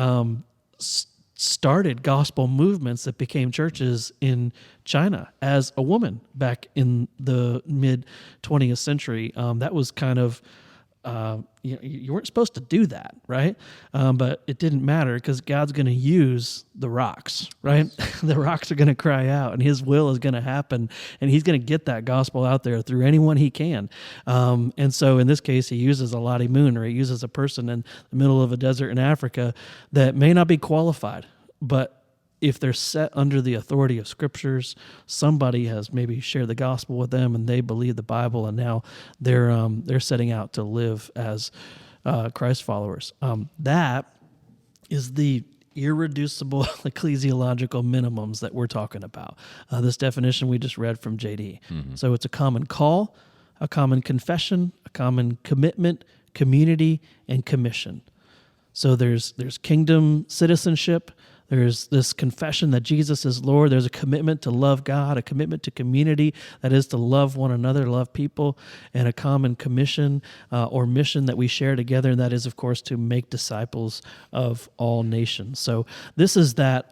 started gospel movements that became churches in China as a woman back in the mid 20th century. That was kind of, you weren't supposed to do that, right? But it didn't matter because God's going to use the rocks, right? The rocks are going to cry out and his will is going to happen and he's going to get that gospel out there through anyone he can. And so in this case, he uses a Lottie Moon, or he uses a person in the middle of a desert in Africa that may not be qualified, but if they're set under the authority of Scriptures, somebody has maybe shared the gospel with them and they believe the Bible, and now they're setting out to live as Christ followers. That is the irreducible ecclesiological minimums that we're talking about. This definition we just read from JD. Mm-hmm. So it's a common call, a common confession, a common commitment, community, and commission. So there's kingdom citizenship, There's this confession that Jesus is Lord. There's a commitment to love God, a commitment to community, that is to love one another, love people, and a common commission or mission that we share together, and that is, of course, to make disciples of all nations. So this is that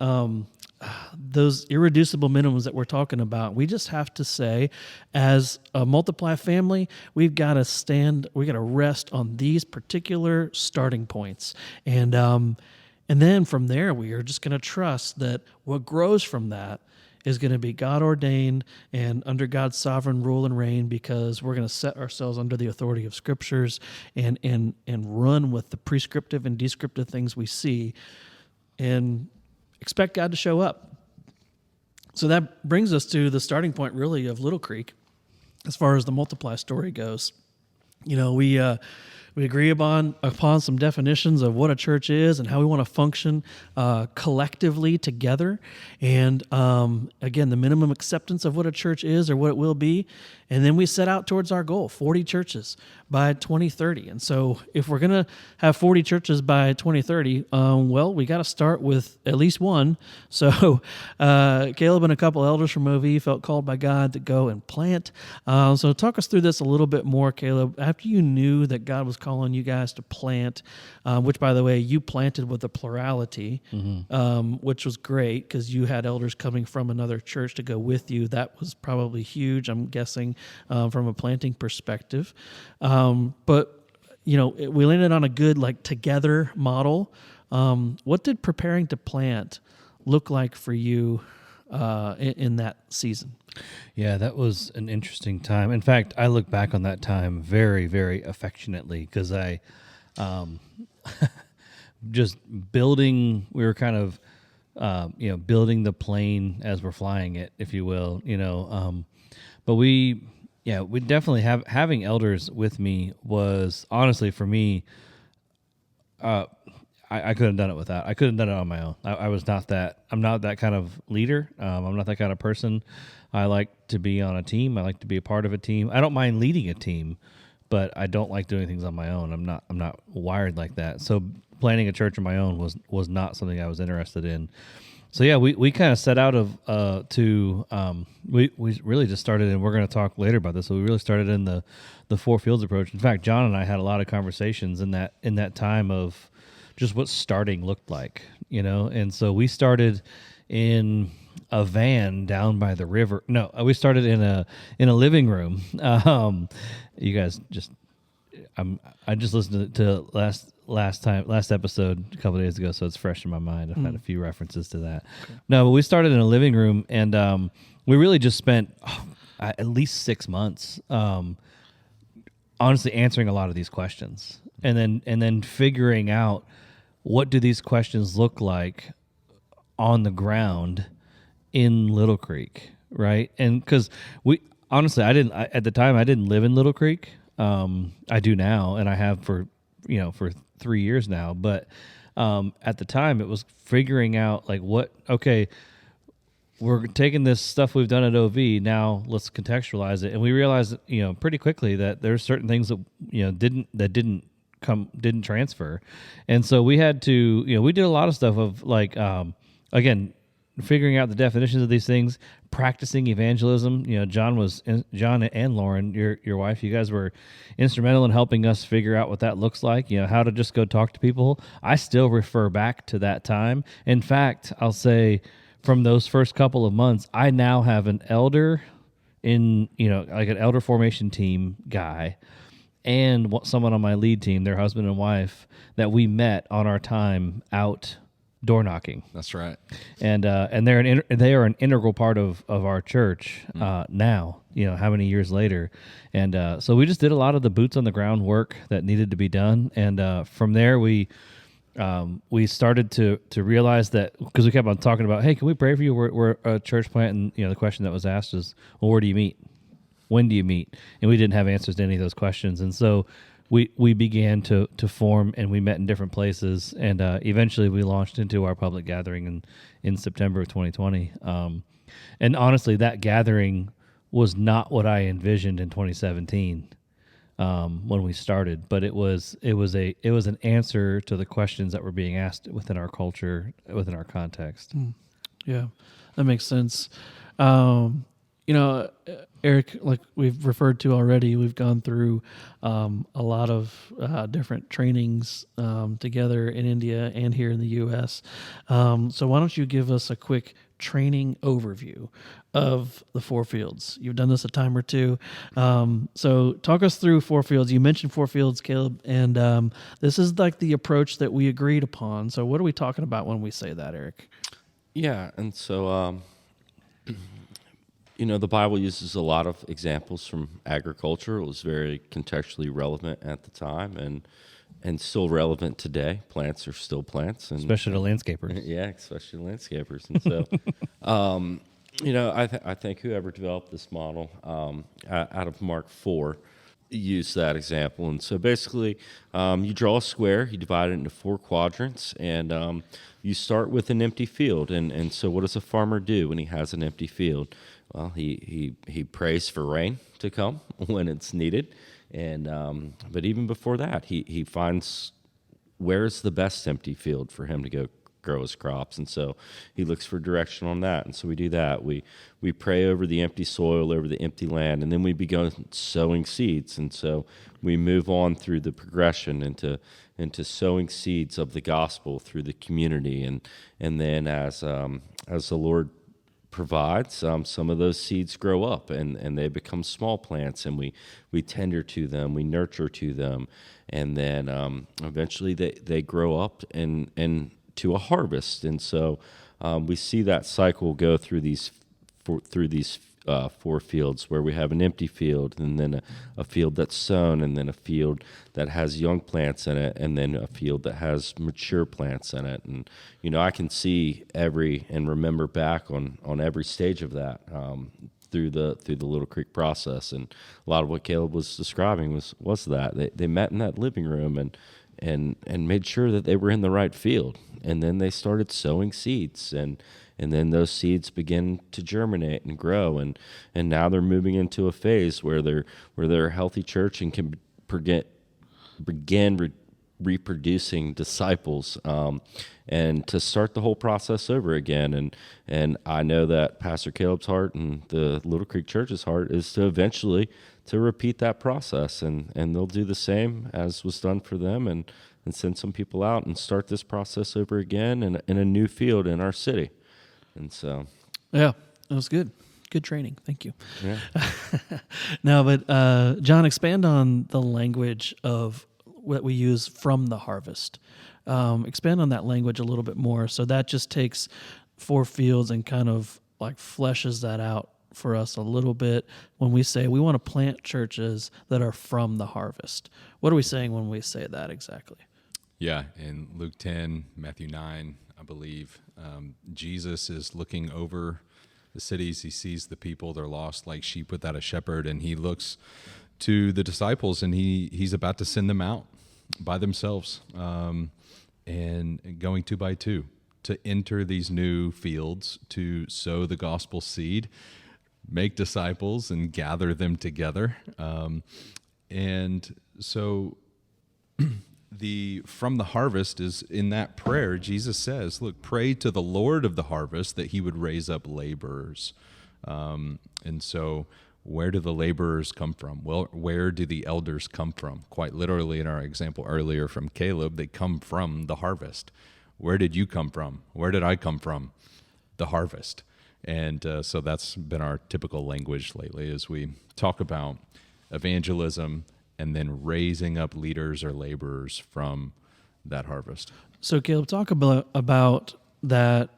those irreducible minimums that we're talking about. We just have to say, as a Multiply family, we've got to rest on these particular starting points. And then from there, we are just going to trust that what grows from that is going to be God ordained and under God's sovereign rule and reign, because we're going to set ourselves under the authority of scriptures and run with the prescriptive and descriptive things we see and expect God to show up. So that brings us to the starting point, really, of Little Creek as far as the Multiply story goes. You know, we agree upon some definitions of what a church is and how we want to function collectively together. And again, the minimum acceptance of what a church is or what it will be. And then we set out towards our goal, 40 churches by 2030. And so if we're going to have 40 churches by 2030, well, we got to start with at least one. So Caleb and a couple elders from OV felt called by God to go and plant. So talk us through this a little bit more, Caleb. After you knew that God was calling you guys to plant, which, by the way, you planted with a plurality, which was great because you had elders coming from another church to go with you. That was probably huge, I'm guessing, from a planting perspective. But, you know, we landed on a good, together model. What did preparing to plant look like for you in that season? Yeah, that was an interesting time. In fact, I look back on that time very, very affectionately because I just building, we were kind of, building the plane as we're flying it, if you will, but we definitely having elders with me was honestly for me, I couldn't have done it without. I couldn't have done it on my own. I'm not that kind of leader. I'm not that kind of person. I like to be on a team. I like to be a part of a team. I don't mind leading a team, but I don't like doing things on my own. I'm not wired like that. So planning a church on my own was not something I was interested in. So yeah, we kind of set out we really just started, and we're going to talk later about this. So we really started in the four fields approach. In fact, John and I had a lot of conversations in that time of just what starting looked like, And so we started in a van down by the river. No, we started in a living room. You guys I just listened to last episode a couple of days ago, so it's fresh in my mind. I've had a few references to that. Okay. No, but we started in a living room, and we really just spent at least 6 months, honestly answering a lot of these questions, and then figuring out what do these questions look like on the ground in Little Creek, right? And because at the time I didn't live in Little Creek. I do now, and I have for 3 years now. But at the time, it was figuring out we're taking this stuff we've done at OV, now let's contextualize it. And we realized, pretty quickly that there's certain things that didn't transfer. And so we had to, we did a lot of stuff of again, figuring out the definitions of these things, practicing evangelism. John and Lauren, your wife, you guys were instrumental in helping us figure out what that looks like, how to just go talk to people. I still refer back to that time. In fact, I'll say from those first couple of months, I now have an elder in, an elder formation team guy and someone on my lead team, their husband and wife, that we met on our time out door knocking. That's right. And they are an integral part of our church now, how many years later. And so we just did a lot of the boots on the ground work that needed to be done. And from there we started to realize that, because we kept on talking about, hey, can we pray for you? We're a church plant. And the question that was asked is, well, where do you meet? When do you meet? And we didn't have answers to any of those questions. And so we began to form, and we met in different places, and eventually we launched into our public gathering in September of 2020. And honestly, that gathering was not what I envisioned in 2017. when we started, but it was an answer to the questions that were being asked within our culture, within our context. Yeah, that makes sense. Eric, like we've referred to already, we've gone through a lot of different trainings together in India and here in the U.S. So why don't you give us a quick training overview of the four fields? You've done this a time or two. So talk us through four fields. You mentioned four fields, Caleb, and this is like the approach that we agreed upon. So what are we talking about when we say that, Eric? Yeah, and so the Bible uses a lot of examples from agriculture. It was very contextually relevant at the time, and still relevant today. Plants are still plants, and Especially the landscapers. yeah, especially landscapers. And so, I think whoever developed this model out of Mark 4 used that example. And so basically, you draw a square, you divide it into 4 quadrants, and you start with an empty field. And so what does a farmer do when he has an empty field? Well, he prays for rain to come when it's needed. And but even before that, he finds where's the best empty field for him to go grow his crops, and so he looks for direction on that. And so we do that. We pray over the empty soil, over the empty land, and then we begin sowing seeds. And so we move on through the progression into sowing seeds of the gospel through the community, and then as the Lord provides, some of those seeds grow up and they become small plants, and we tender to them, we nurture to them, and then eventually they grow up and to a harvest. And so we see that cycle go through these 4 fields, where we have an empty field, and then a field that's sown, and then a field that has young plants in it, and then a field that has mature plants in it. And I can see and remember back on every stage of that through the Little Creek process. And a lot of what Caleb was describing was that they met in that living room and made sure that they were in the right field, and then they started sowing seeds, and then those seeds begin to germinate and grow, and now they're moving into a phase where they're a healthy church and can begin reproducing disciples, and to start the whole process over again. And I know that Pastor Caleb's heart and the Little Creek Church's heart is to eventually to repeat that process, and they'll do the same as was done for them, and send some people out and start this process over again in a new field in our city. And so, yeah, that was good. Good training. Thank you. Yeah. No, but John, expand on the language of what we use from the harvest. Expand on that language a little bit more. So that just takes 4 fields and kind of like fleshes that out for us a little bit when we say we want to plant churches that are from the harvest. What are we saying when we say that exactly? Yeah, in Luke 10, Matthew 9, I believe, Jesus is looking over the cities. He sees the people, they're lost like sheep without a shepherd, and he looks to the disciples, and he's about to send them out by themselves, and going 2 by 2 to enter these new fields, to sow the gospel seed, make disciples, and gather them together. And so from the harvest is in that prayer. Jesus says, look, pray to the Lord of the harvest that he would raise up laborers. And so where do the laborers come from? Well, where do the elders come from? Quite literally, in our example earlier from Caleb, they come from the harvest. Where did you come from? Where did I come from? The harvest. And so that's been our typical language lately as we talk about evangelism and then raising up leaders or laborers from that harvest. So Caleb, talk about that,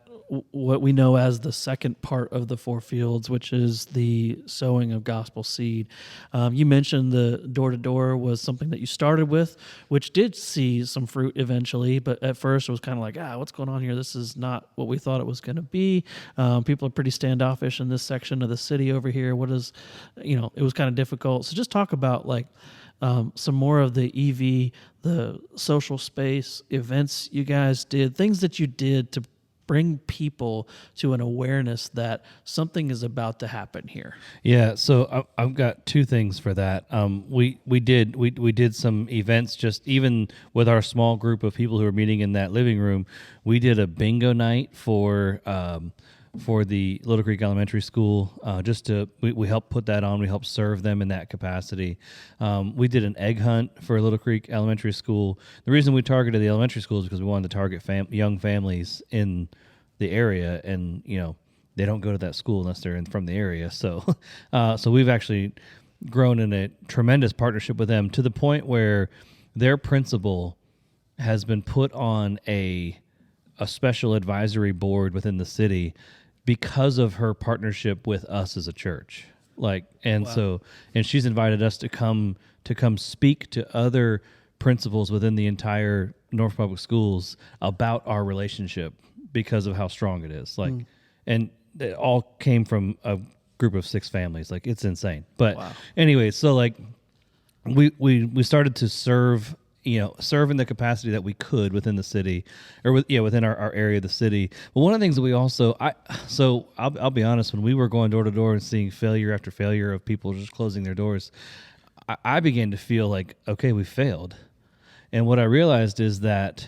what we know as the second part of the 4 fields, which is the sowing of gospel seed. You mentioned the door-to-door was something that you started with, which did see some fruit eventually, but at first it was kind of like, what's going on here? This is not what we thought it was going to be. People are pretty standoffish in this section of the city over here. It was kind of difficult. So just talk about some more of the EV, the social space events you guys did, things that you did to bring people to an awareness that something is about to happen here? Yeah, so I've got two things for that. We did some events, just even with our small group of people who were meeting in that living room. We did a bingo night for the Little Creek Elementary School. We helped put that on. We helped serve them in that capacity. We did an egg hunt for Little Creek Elementary School. The reason we targeted the elementary schools is because we wanted to target young families in the area, and they don't go to that school unless they're from the area. So, so we've actually grown in a tremendous partnership with them to the point where their principal has been put on a special advisory board within the city because of her partnership with us as a church. So she's invited us to come speak to other principals within the entire North Public Schools about our relationship because of how strong it is. And it all came from a group of 6 families. It's insane. But anyway, so we started to serve in the capacity that we could within the city, or within our area of the city. But one of the things that we also, I'll be honest, when we were going door to door and seeing failure after failure of people just closing their doors, I began to feel like, okay, we failed. And what I realized is that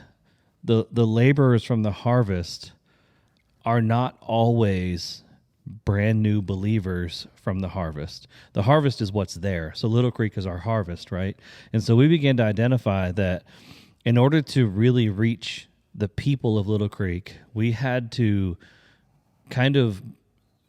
the laborers from the harvest are not always brand new believers from the harvest. The harvest is what's there. So Little Creek is our harvest, right? And so we began to identify that in order to really reach the people of Little Creek, we had to kind of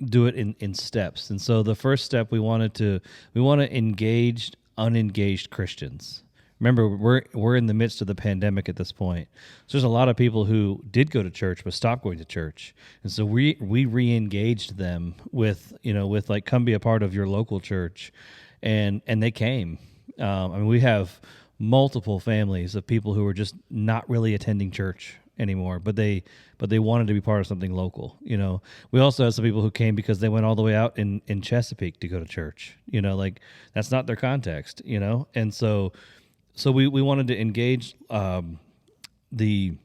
do it in steps. And so the first step, we want to engage unengaged Christians. Remember, we're in the midst of the pandemic at this point. So there's a lot of people who did go to church but stopped going to church. And so we re-engaged them with come be a part of your local church. And they came. We have multiple families of people who are just not really attending church anymore, but they wanted to be part of something local. We also have some people who came because they went all the way out in Chesapeake to go to church. That's not their context, And so we wanted to engage the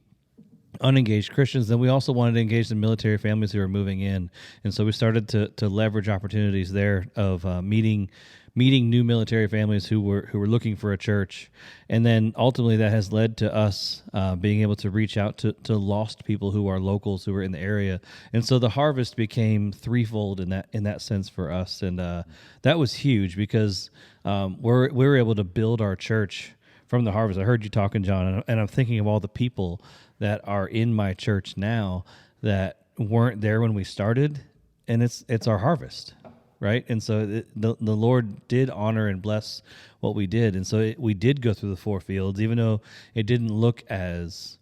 unengaged Christians. Then we also wanted to engage the military families who are moving in. And so we started to leverage opportunities there of meeting new military families who were looking for a church. And then ultimately that has led to us being able to reach out to lost people who are locals who are in the area. And so the harvest became threefold in that sense for us. And that was huge because we were able to build our church from the harvest. I heard you talking, John, and I'm thinking of all the people that are in my church now that weren't there when we started, and it's our harvest, right? And so the Lord did honor and bless what we did, and so we did go through the 4 fields, even though it didn't look as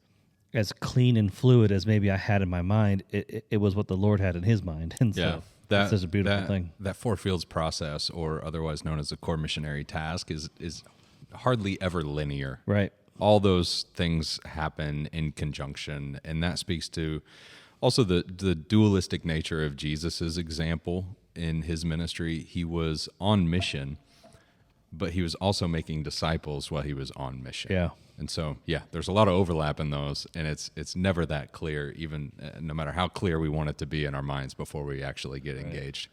clean and fluid as maybe I had in my mind. It was what the Lord had in His mind, and so that's such a beautiful thing. That 4 fields process, or otherwise known as the core missionary task, is hardly ever linear. Right. All those things happen in conjunction, and that speaks to also the dualistic nature of Jesus's example in His ministry. He was on mission, but He was also making disciples while He was on mission. Yeah. And so, there's a lot of overlap in those, and it's never that clear, even no matter how clear we want it to be in our minds before we actually get engaged.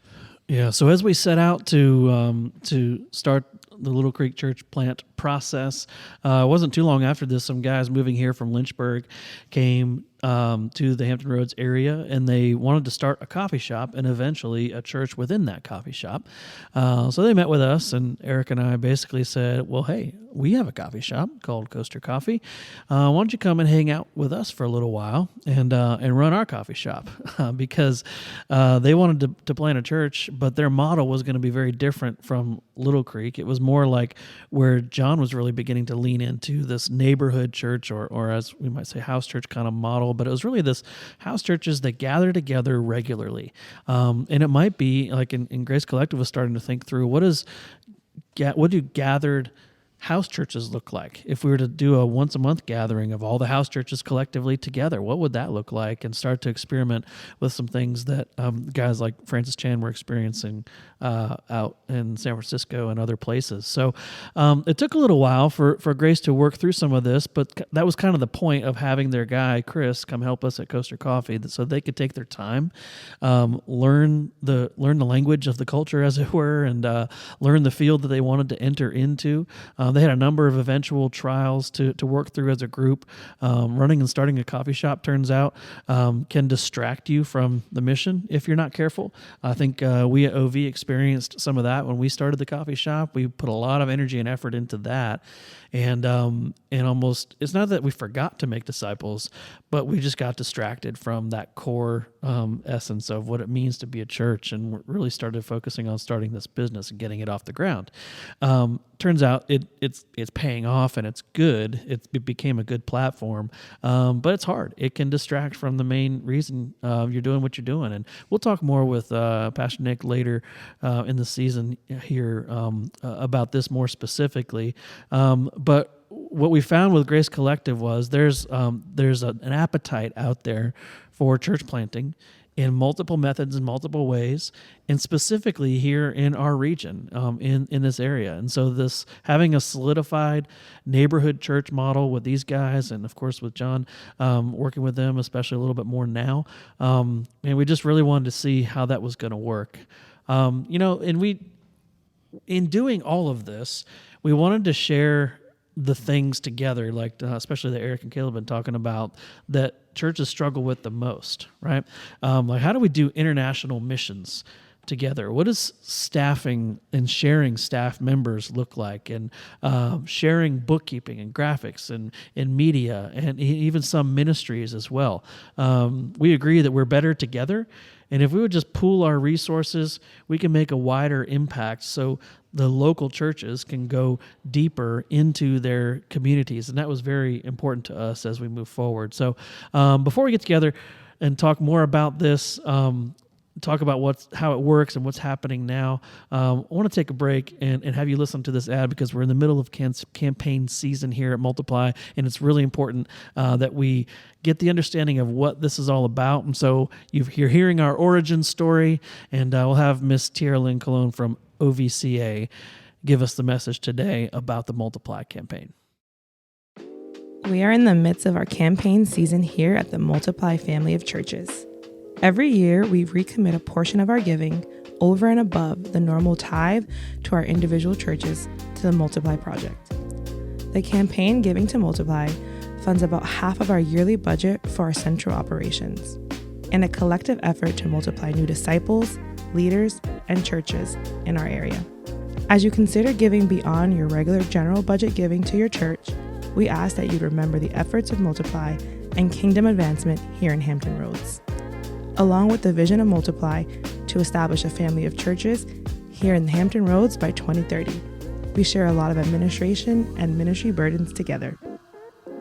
Yeah. So as we set out to start the Little Creek Church plant process, it wasn't too long after this, some guys moving here from Lynchburg came to the Hampton Roads area, and they wanted to start a coffee shop and eventually a church within that coffee shop. So they met with us, and Eric and I basically said, well, hey, we have a coffee shop called Coaster Coffee. Why don't you come and hang out with us for a little while and run our coffee shop? Because they wanted to plant a church, but their model was going to be very different from Little Creek. It was more like where John was really beginning to lean into this neighborhood church, or as we might say, house church kind of model. But it was really this house churches that gather together regularly. And it might be like in Grace Collective was starting to think through what do gathered house churches look like? If we were to do a once a month gathering of all the house churches collectively together, what would that look like? And start to experiment with some things that guys like Francis Chan were experiencing out in San Francisco and other places. So it took a little while for Grace to work through some of this, but that was kind of the point of having their guy, Chris, come help us at Coaster Coffee so they could take their time, learn the language of the culture, as it were, and learn the field that they wanted to enter into. They had a number of eventual trials to work through as a group. Running and starting a coffee shop, turns out, can distract you from the mission if you're not careful. I think we at OV experienced some of that when we started the coffee shop. We put a lot of energy and effort into that. And almost, it's not that we forgot to make disciples, but we just got distracted from that core essence of what it means to be a church, and really started focusing on starting this business and getting it off the ground. Turns out it's paying off, and it's good. It became a good platform, but it's hard. It can distract from the main reason you're doing what you're doing. And we'll talk more with Pastor Nick later in the season here about this more specifically. But what we found with Grace Collective was there's an appetite out there for church planting in multiple methods and multiple ways, and specifically here in our region, in this area. And so this having a solidified neighborhood church model with these guys, and of course with John, working with them, especially a little bit more now, and we just really wanted to see how that was going to work. And in doing all of this, we wanted to share the things together, like especially that Eric and Caleb have been talking about, that churches struggle with the most, right? Like, how do we do international missions together? What does staffing and sharing staff members look like, and sharing bookkeeping and graphics and media, and even some ministries as well? We agree that we're better together, and if we would just pool our resources, we can make a wider impact so the local churches can go deeper into their communities. And that was very important to us as we move forward. So before we get together and talk more about this, talk about how it works and what's happening now, I want to take a break and have you listen to this ad, because we're in the middle of campaign season here at Multiply, and it's really important that we get the understanding of what this is all about. And so you're hearing our origin story, and we'll have Miss Tierra Lynn Colon from OVCA give us the message today about the Multiply campaign. We are in the midst of our campaign season here at the Multiply family of churches. Every year, we recommit a portion of our giving over and above the normal tithe to our individual churches to the Multiply Project. The campaign Giving to Multiply funds about half of our yearly budget for our central operations, in a collective effort to multiply new disciples, leaders, and churches in our area. As you consider giving beyond your regular general budget giving to your church, we ask that you remember the efforts of Multiply and kingdom advancement here in Hampton Roads. Along with the vision of Multiply to establish a family of churches here in Hampton Roads by 2030, we share a lot of administration and ministry burdens together.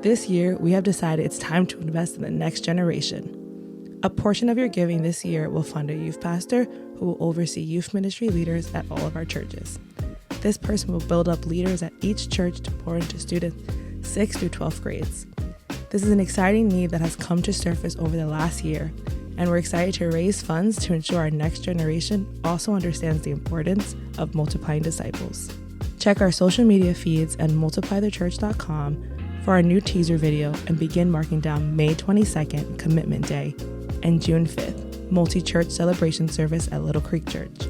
This year, we have decided it's time to invest in the next generation. A portion of your giving this year will fund a youth pastor who will oversee youth ministry leaders at all of our churches. This person will build up leaders at each church to pour into students 6th through 12th grades. This is an exciting need that has come to surface over the last year, and we're excited to raise funds to ensure our next generation also understands the importance of multiplying disciples. Check our social media feeds and multiplythechurch.com for our new teaser video, and begin marking down May 22nd, Commitment Day, and June 5th, multi-church celebration service at Little Creek Church.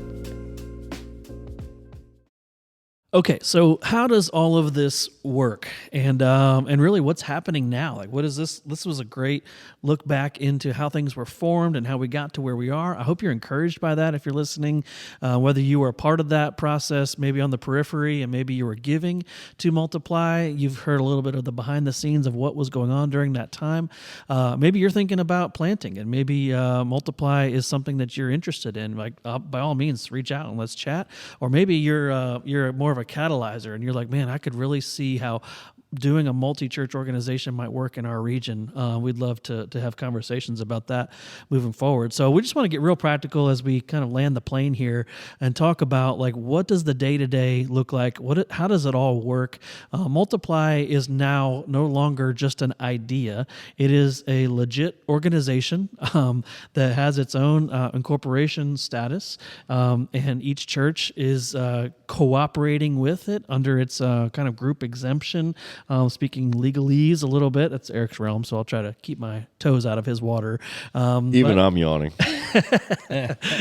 Okay, so how does all of this work, and really what's happening now? Like, what is this? This was a great look back into how things were formed and how we got to where we are. I hope you're encouraged by that if you're listening, whether you were a part of that process, maybe on the periphery, and maybe you were giving to Multiply. You've heard a little bit of the behind the scenes of what was going on during that time. Maybe you're thinking about planting, and maybe Multiply is something that you're interested in. Like, by all means, reach out and let's chat. Or maybe you're more of a catalyzer, and you're like, man, I could really see how doing a multi-church organization might work in our region. We'd love to have conversations about that moving forward. So we just want to get real practical as we kind of land the plane here and talk about like what does the day-to-day look like? How does it all work? Multiply is now no longer just an idea. It is a legit organization that has its own incorporation status, and each church is cooperating with it under its kind of group exemption. Speaking legalese a little bit, that's Eric's realm, so I'll try to keep my toes out of his water. I'm yawning.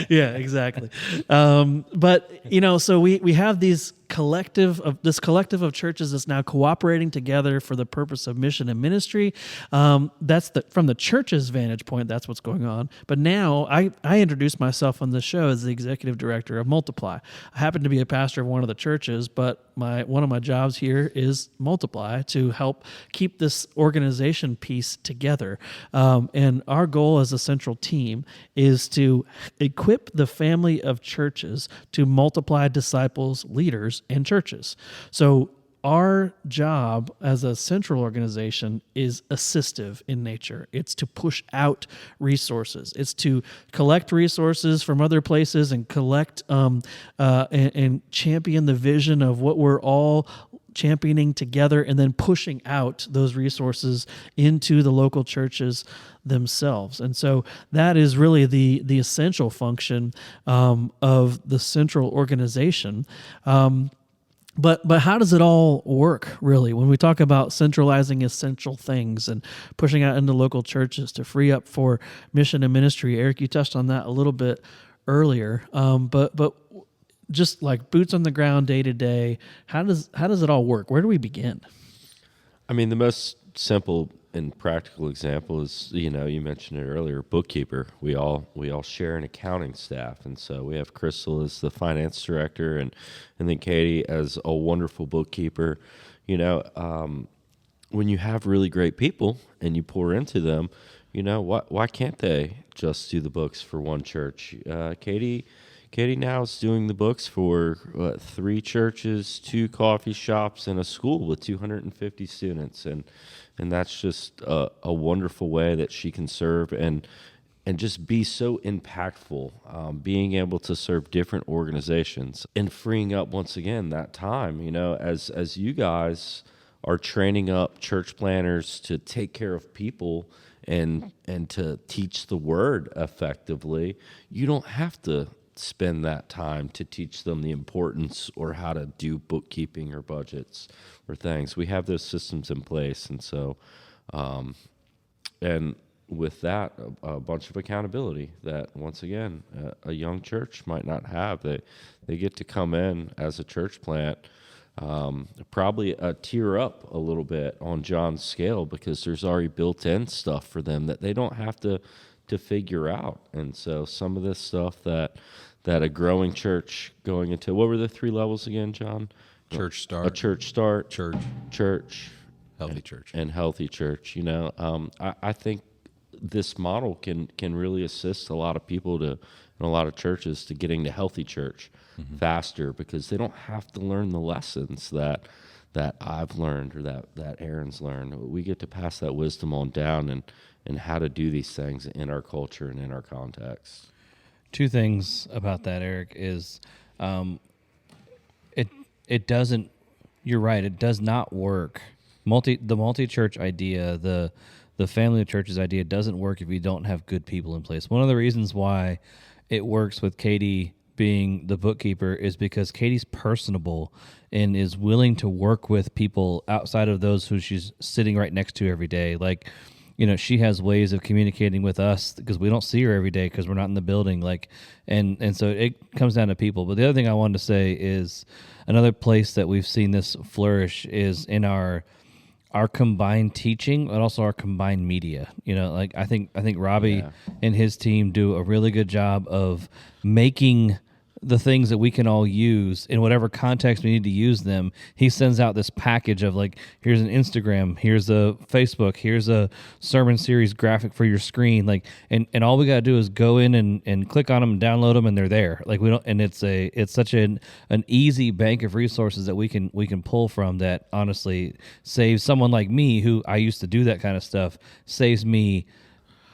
Yeah, exactly. But so we have this collective of churches that's now cooperating together for the purpose of mission and ministry. That's from the church's vantage point. That's what's going on. But now I introduced myself on this show as the executive director of Multiply. I happen to be a pastor of one of the churches, but one of my jobs here is Multiply to help keep this organization piece together. And our goal as a central team is to equip the family of churches to multiply disciples, leaders, and churches. So our job as a central organization is assistive in nature. It's to push out resources. It's to collect resources from other places and collect and champion the vision of what we're all championing together, and then pushing out those resources into the local churches themselves. And so that is really the essential function of the central organization. But how does it all work, really, when we talk about centralizing essential things and pushing out into local churches to free up for mission and ministry? Eric, you touched on that a little bit earlier, but just like boots on the ground, day to day, how does it all work? Where do we begin? I mean, the most simple and practical example is, you mentioned it earlier, bookkeeper. We all share an accounting staff, and so we have Crystal as the finance director, and then Katie as a wonderful bookkeeper. When you have really great people and you pour into them, why can't they just do the books for one church? Katie now is doing the books for 3 churches, 2 coffee shops, and a school with 250 students, and that's just a wonderful way that she can serve and just be so impactful, being able to serve different organizations and freeing up once again that time. As you guys are training up church planners to take care of people and to teach the word effectively, you don't have to spend that time to teach them the importance or how to do bookkeeping or budgets or things. We have those systems in place, and so and with that, a bunch of accountability that once again a young church might not have. They get to come in as a church plant, probably a tier up a little bit on John's scale, because there's already built-in stuff for them that they don't have to figure out. And so some of this stuff that a growing church going into, what were the 3 levels again, John? Church start. A church start. Church. Healthy church. And healthy church. I think this model can really assist a lot of people and a lot of churches to getting to healthy church faster, because they don't have to learn the lessons that I've learned or that Aaron's learned. We get to pass that wisdom on down and how to do these things in our culture and in our context. 2 things about that, Eric, is it doesn't. You're right. It does not work. The multi-church idea, the family of churches idea, doesn't work if you don't have good people in place. One of the reasons why it works with Katie being the bookkeeper is because Katie's personable and is willing to work with people outside of those who she's sitting right next to every day. Like, she has ways of communicating with us because we don't see her every day because we're not in the building. Like, and so it comes down to people. But the other thing I wanted to say is another place that we've seen this flourish is in our combined teaching, but also our combined media. Like I think Robbie and his team do a really good job of making the things that we can all use in whatever context we need to use them. He sends out this package of like, here's an Instagram, here's a Facebook, here's a sermon series graphic for your screen, like, and all we got to do is go in and click on them and download them, and they're there. Like, we don't, and it's such an easy bank of resources that we can pull from, that honestly saves someone like me, who I used to do that kind of stuff, saves me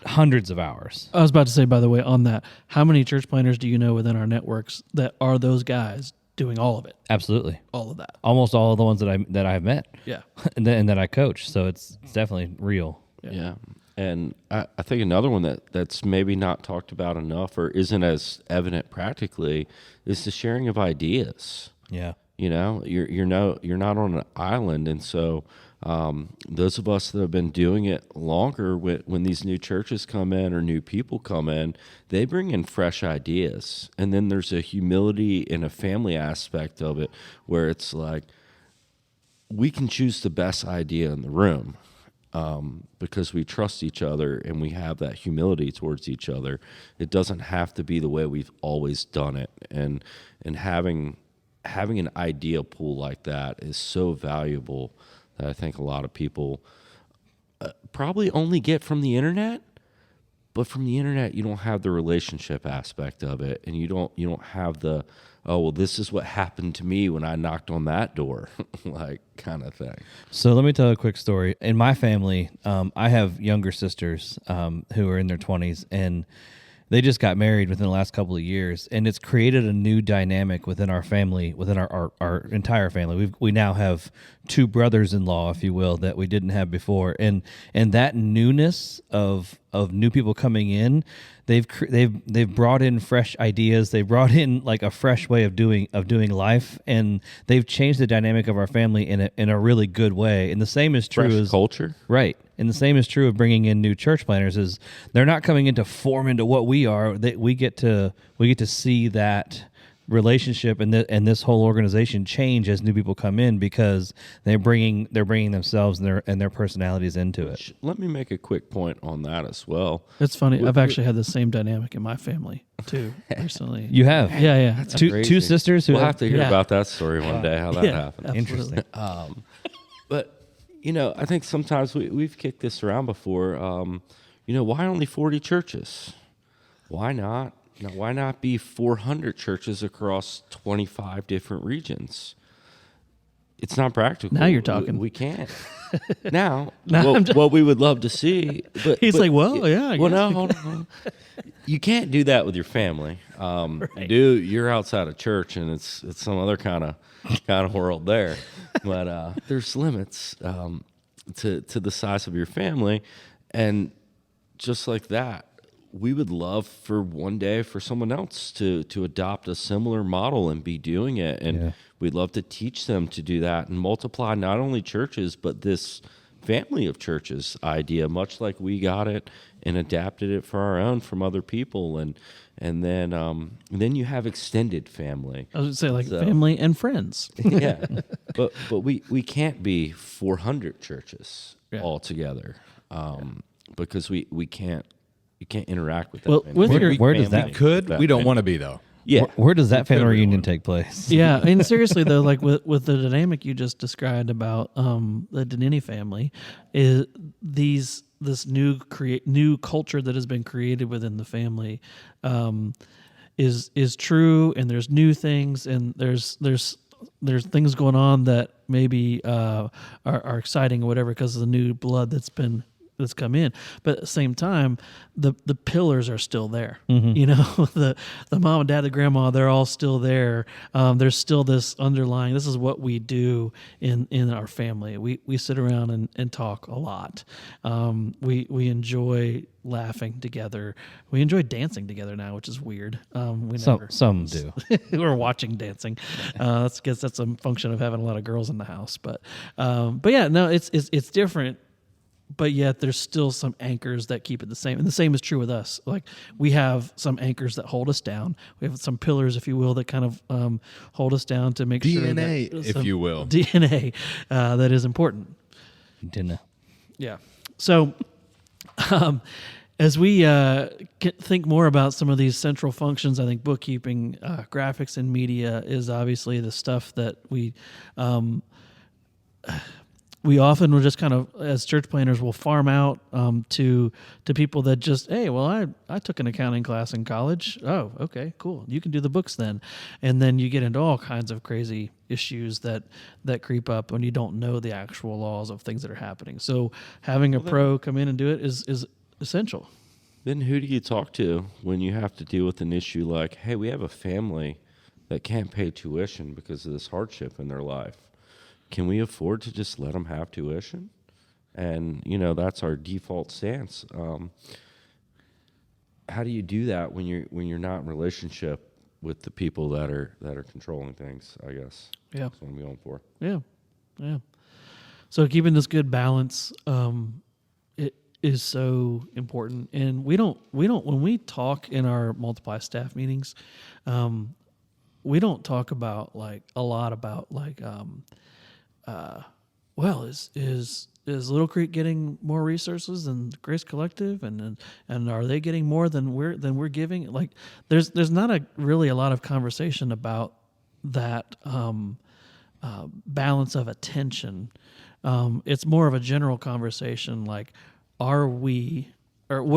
hundreds of hours. I was about to say, by the way, on that, how many church planners do you know within our networks that are those guys doing all of it? Absolutely. All of that. Almost all of the ones that I have met. Yeah. and that I coach. So it's definitely real. Yeah. And I think another one that's maybe not talked about enough or isn't as evident practically is the sharing of ideas. Yeah. You know, you're not on an island, and so those of us that have been doing it longer, when these new churches come in or new people come in, they bring in fresh ideas, and then there's a humility and a family aspect of it where it's like we can choose the best idea in the room. Because we trust each other and we have that humility towards each other. It doesn't have to be the way we've always done it, and having an idea pool like that is so valuable that I think a lot of people probably only get from the internet. But from the internet, you don't have the relationship aspect of it, and you don't have the, oh, well, this is what happened to me when I knocked on that door, like kind of thing. So let me tell a quick story. In my family, I have younger sisters who are in their 20s, and they just got married within the last couple of years, and it's created a new dynamic within our family, within our entire family. We now have two brothers-in-law, if you will, that we didn't have before, and that newness of new people coming in, they've brought in fresh ideas. They brought in like a fresh way of doing life, and they've changed the dynamic of our family in a really good way. And the same is true Fresh as culture, right? And the same is true of bringing in new church planners. Is they're not coming in to form into what we are. We get to see that relationship and this whole organization change as new people come in, because they're bringing themselves and their personalities into it. Let me make a quick point on that as well. It's funny. I've actually had the same dynamic in my family too recently. You have Yeah. two sisters who We'll have to hear Yeah. about that story one day, how that happened. Absolutely. Interesting. But, I think sometimes we've kicked this around before. Why only 40 churches? Why not? Why not be 400 churches across 25 different regions? It's not practical. Now you're talking. We can't. Now, what we would love to see. But He's like, well, yeah. I Well, guess no, we hold on. You can't do that with your family. Dude, you're outside of church, and it's some other kind of world there. But there's limits to the size of your family, and just like that, we would love for one day for someone else to adopt a similar model and be doing it. And we'd love to teach them to do that and multiply not only churches, but this family of churches idea, much like we got it and adapted it for our own from other people. And then you have extended family. I was going to say family and friends. Yeah. But we can't be 400 churches all together because we can't. You can't interact with that. Well, with your- where does that- We don't want to be, though. Yeah. Where does that family reunion take place? Yeah, I mean, seriously though, like with the dynamic you just described about the Denini family, is this new culture that has been created within the family, is true, and there's new things, and there's things going on that maybe are exciting or whatever because of the new blood that's come in, but at the same time, the pillars are still there. Mm-hmm. The mom and dad, the grandma, they're all still there. There's still this underlying. This is what we do in our family. We sit around and talk a lot. We enjoy laughing together. We enjoy dancing together now, which is weird. Some do. We're watching dancing. I guess that's a function of having a lot of girls in the house. But yeah, no, it's different. But yet there's still some anchors that keep it the same. And the same is true with us. Like we have some anchors that hold us down. We have some pillars, if you will, that kind of hold us down to make sure DNA, that if you will. DNA that is important. Dinner. Yeah. So As we think more about some of these central functions, I think bookkeeping, graphics, and media is obviously the stuff that we often will just kind of, as church planners, will farm out to people that just, hey, well, I took an accounting class in college. Oh, okay, cool. You can do the books then. And then you get into all kinds of crazy issues that creep up when you don't know the actual laws of things that are happening. So having a pro come in and do it is essential. Then who do you talk to when you have to deal with an issue like, hey, we have a family that can't pay tuition because of this hardship in their life? Can we afford to just let them have tuition? And, that's our default stance. How do you do that when you're not in relationship with the people that are controlling things, I guess? Yeah. That's what I'm going for. Yeah. So keeping this good balance, it is so important. And we don't when we talk in our Multiply staff meetings, we don't talk about a lot about is Little Creek getting more resources than Grace Collective, and are they getting more than we're giving? Like, there's not really a lot of conversation about that balance of attention. It's more of a general conversation, like, what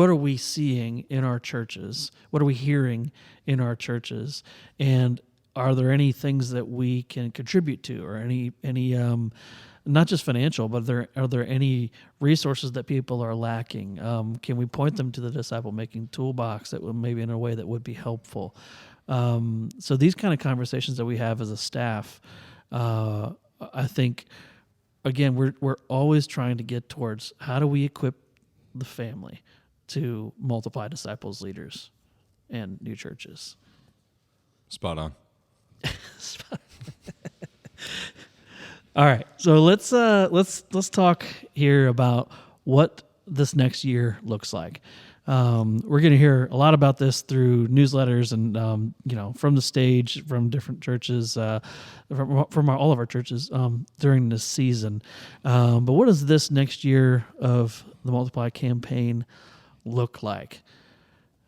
are we seeing in our churches? What are we hearing in our churches? And are there any things that we can contribute to, or any not just financial, but are there any resources that people are lacking? Can we point them to the disciple-making toolbox that would, maybe in a way that would be helpful? So these kind of conversations that we have as a staff, I think, again, we're always trying to get towards how do we equip the family to multiply disciples, leaders, and new churches. Spot on. All right, so let's talk here about what this next year looks like. We're going to hear a lot about this through newsletters and from the stage, from different churches, from all of our churches during this season. But what does this next year of the Multiply campaign look like?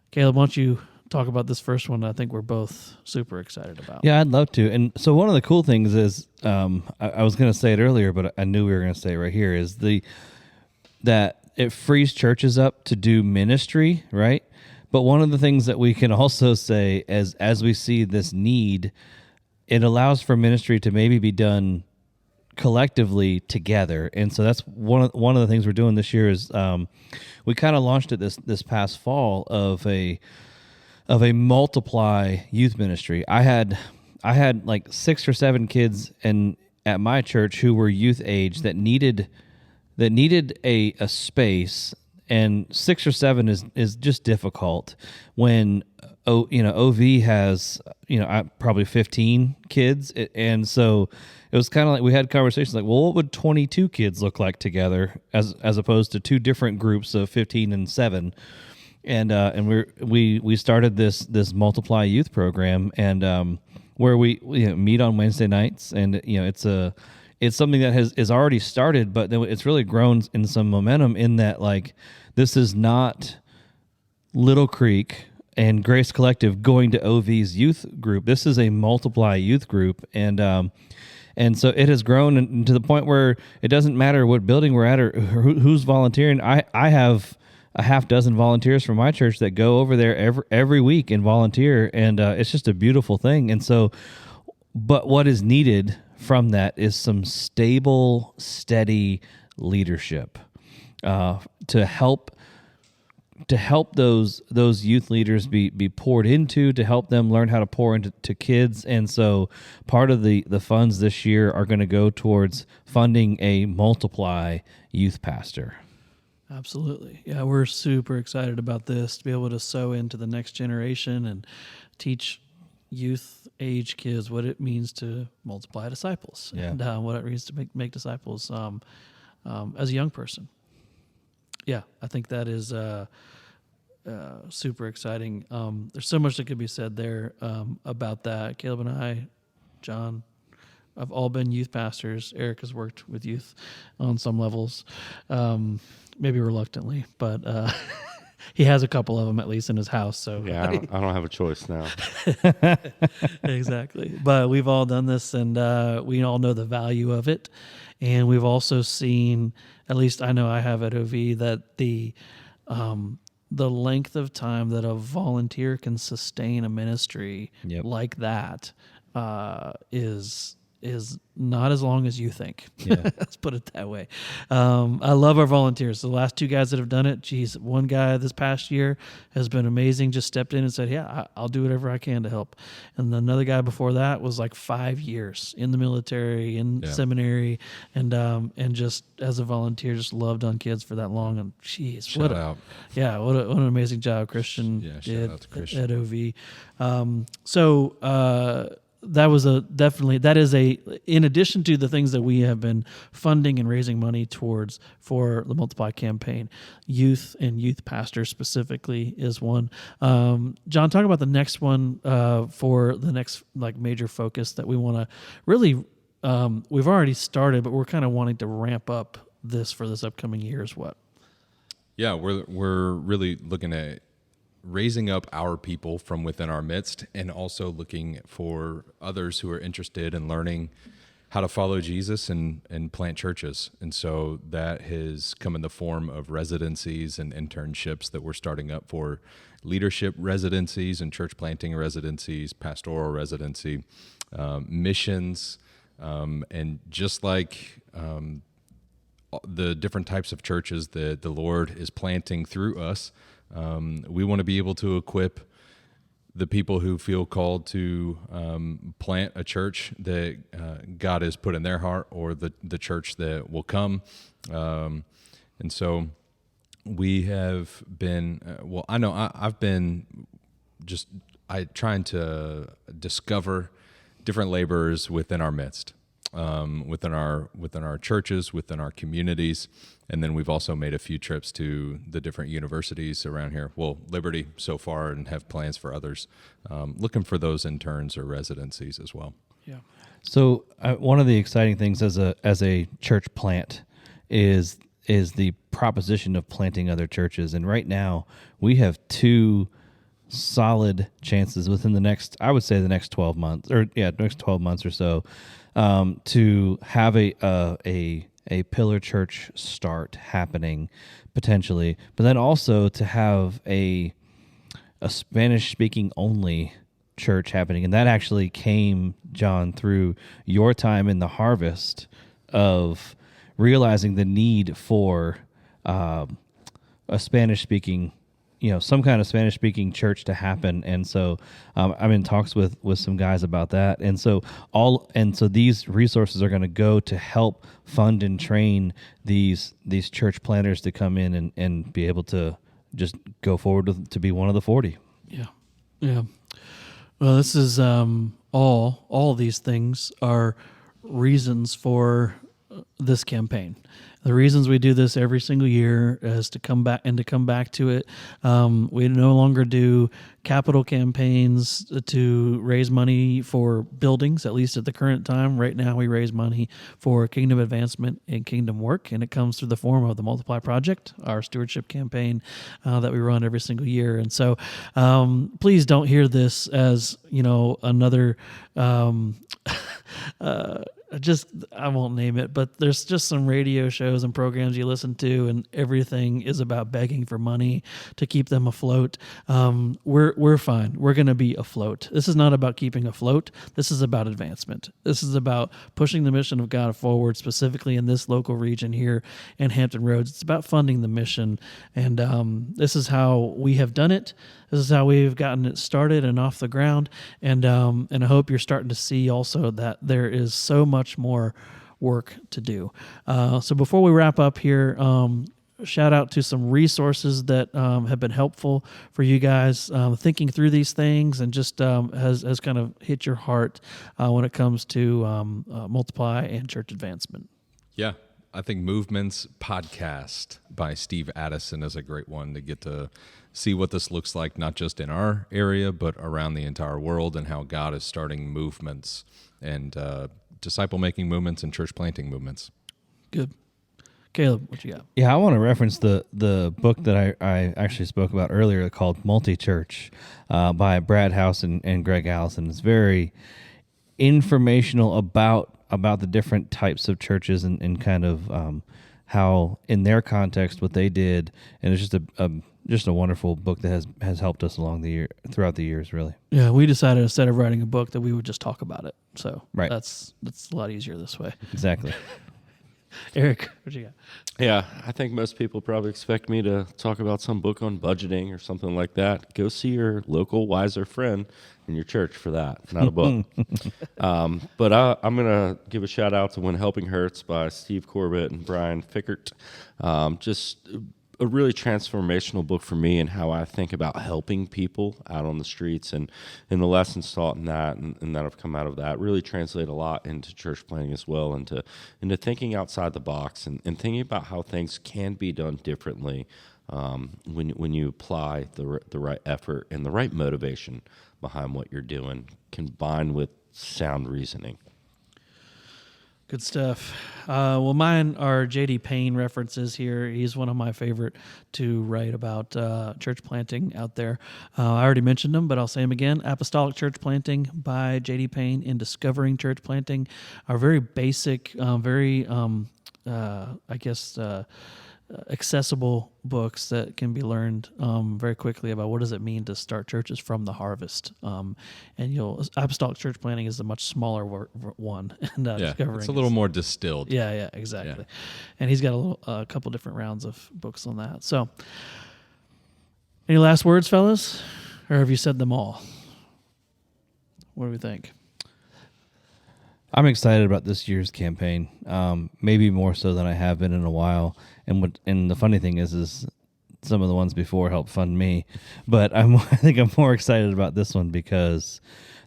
Caleb, why don't you talk about this first one? I think we're both super excited about. Yeah, I'd love to. And so one of the cool things is, I was going to say it earlier, but I knew we were going to say it right here, is that it frees churches up to do ministry, right? But one of the things that we can also say as we see this need, it allows for ministry to maybe be done collectively together. And so that's one of the things we're doing this year is we kind of launched it this past fall of a Multiply youth ministry. I had like 6 or 7 kids at my church who were youth age that needed a space, and 6 or 7 is just difficult when OV has probably 15 kids, and so it was kind of like we had conversations like, well, what would 22 kids look like together as opposed to 2 different groups of 15 and 7. And we started this Multiply youth program, and where we meet on Wednesday nights, and it's something that is already started, but then it's really grown in some momentum in that, like, this is not Little Creek and Grace Collective going to OV's youth group. This is a Multiply youth group, and so it has grown to the point where it doesn't matter what building we're at or who's volunteering. I have a half dozen volunteers from my church that go over there every week and volunteer, and it's just a beautiful thing. And so, but what is needed from that is some stable, steady leadership to help those youth leaders be poured into, to help them learn how to pour into kids. And so part of the funds this year are going to go towards funding a Multiply youth pastor. Absolutely. Yeah, we're super excited about this, to be able to sow into the next generation and teach youth age kids what it means to multiply disciples, and what it means to make disciples as a young person. Yeah, I think that is super exciting. There's so much that could be said there about that. Caleb and I, John, have all been youth pastors. Eric has worked with youth on some levels, maybe reluctantly, but He has a couple of them at least in his house. So Yeah, I don't have a choice now. exactly. But we've all done this, and we all know the value of it. And we've also seen, at least I know I have at OV, that the length of time that a volunteer can sustain a ministry like that is not as long as you think. Yeah. Let's put it that way. I love our volunteers. The last two guys that have done it, geez, one guy this past year has been amazing, just stepped in and said, yeah, I'll do whatever I can to help. And another guy before that was like 5 years in the military, in seminary, and just as a volunteer, just loved on kids for that long. And geez, Shout out. Yeah, what an amazing job Christian did shout out to Christian. at OV. That is in addition to the things that we have been funding and raising money towards for the Multiply campaign, youth and youth pastors specifically is one. John, talk about the next one for the next like major focus that we want to really. We've already started, but we're kind of wanting to ramp up this for this upcoming year. Is what? Yeah, we're really looking at raising up our people from within our midst, and also looking for others who are interested in learning how to follow Jesus and plant churches. And so that has come in the form of residencies and internships that we're starting up for leadership residencies and church planting residencies, pastoral residency, missions, and just like the different types of churches that the Lord is planting through us, we want to be able to equip the people who feel called to plant a church that God has put in their heart, or the church that will come. And so we have been, I know I've been trying to discover different laborers within our midst, within our churches, within our communities. And then we've also made a few trips to the different universities around here. Well, Liberty so far, and have plans for others. Looking for those interns or residencies as well. Yeah. So one of the exciting things as a church plant is the proposition of planting other churches. And right now we have two solid chances within the next 12 months, next 12 months or so, to have a pillar church start happening potentially, but then also to have a Spanish speaking only church happening. And that actually came, John, through your time in the harvest of realizing the need for a Spanish speaking, some kind of Spanish speaking church to happen. And so I'm in talks with some guys about that. And so these resources are going to go to help fund and train these church planners to come in and be able to just go forward to be one of the 40. Yeah. Yeah. Well, this is all these things are reasons for this campaign. The reasons we do this every single year is to come back to it. We no longer do capital campaigns to raise money for buildings, at least at the current time. Right now, we raise money for kingdom advancement and kingdom work, and it comes through the form of the Multiply Project, our stewardship campaign that we run every single year. And so please don't hear this as, another... I won't name it, but there's just some radio shows and programs you listen to, and everything is about begging for money to keep them afloat. We're fine. We're going to be afloat. This is not about keeping afloat. This is about advancement. This is about pushing the mission of God forward, specifically in this local region here in Hampton Roads. It's about funding the mission, and this is how we have done it. This is how we've gotten it started and off the ground, and I hope you're starting to see also that there is so much more work to do. So before we wrap up here, shout out to some resources that have been helpful for you guys thinking through these things, and just has kind of hit your heart when it comes to Multiply and church advancement. Yeah. I think Movements podcast by Steve Addison is a great one to get to see what this looks like, not just in our area, but around the entire world, and how God is starting movements and disciple-making movements and church planting movements. Good. Caleb, what you got? Yeah, I want to reference the book that I actually spoke about earlier called Multi-Church by Brad House and Greg Allison. It's very informational about the different types of churches and kind of how, in their context, what they did. And it's just a wonderful book that has helped us throughout the years, really. Yeah, we decided instead of writing a book that we would just talk about it. So Right. that's a lot easier this way. Exactly. Eric, what you got? Yeah, I think most people probably expect me to talk about some book on budgeting or something like that. Go see your local wiser friend in your church for that, not a book. But I'm going to give a shout out to When Helping Hurts by Steve Corbett and Brian Fickert. Just a really transformational book for me and how I think about helping people out on the streets, and the lessons taught in that and that have come out of that really translate a lot into church planning as well, into thinking outside the box and thinking about how things can be done differently when you apply the right effort and the right motivation behind what you're doing, combined with sound reasoning. Good stuff. Well, mine are J.D. Payne references here. He's one of my favorite to write about church planting out there. I already mentioned him, but I'll say him again. Apostolic Church Planting by J.D. Payne and Discovering Church Planting are very basic, very, accessible books that can be learned very quickly about what does it mean to start churches from the harvest. And Apostolic Church Planting is a much smaller one, and Discovering it's a little more distilled. Yeah, exactly. Yeah. And he's got a couple different rounds of books on that. So, any last words, fellas, or have you said them all? What do we think? I'm excited about this year's campaign, maybe more so than I have been in a while. And the funny thing is some of the ones before helped fund me, but I think I'm more excited about this one because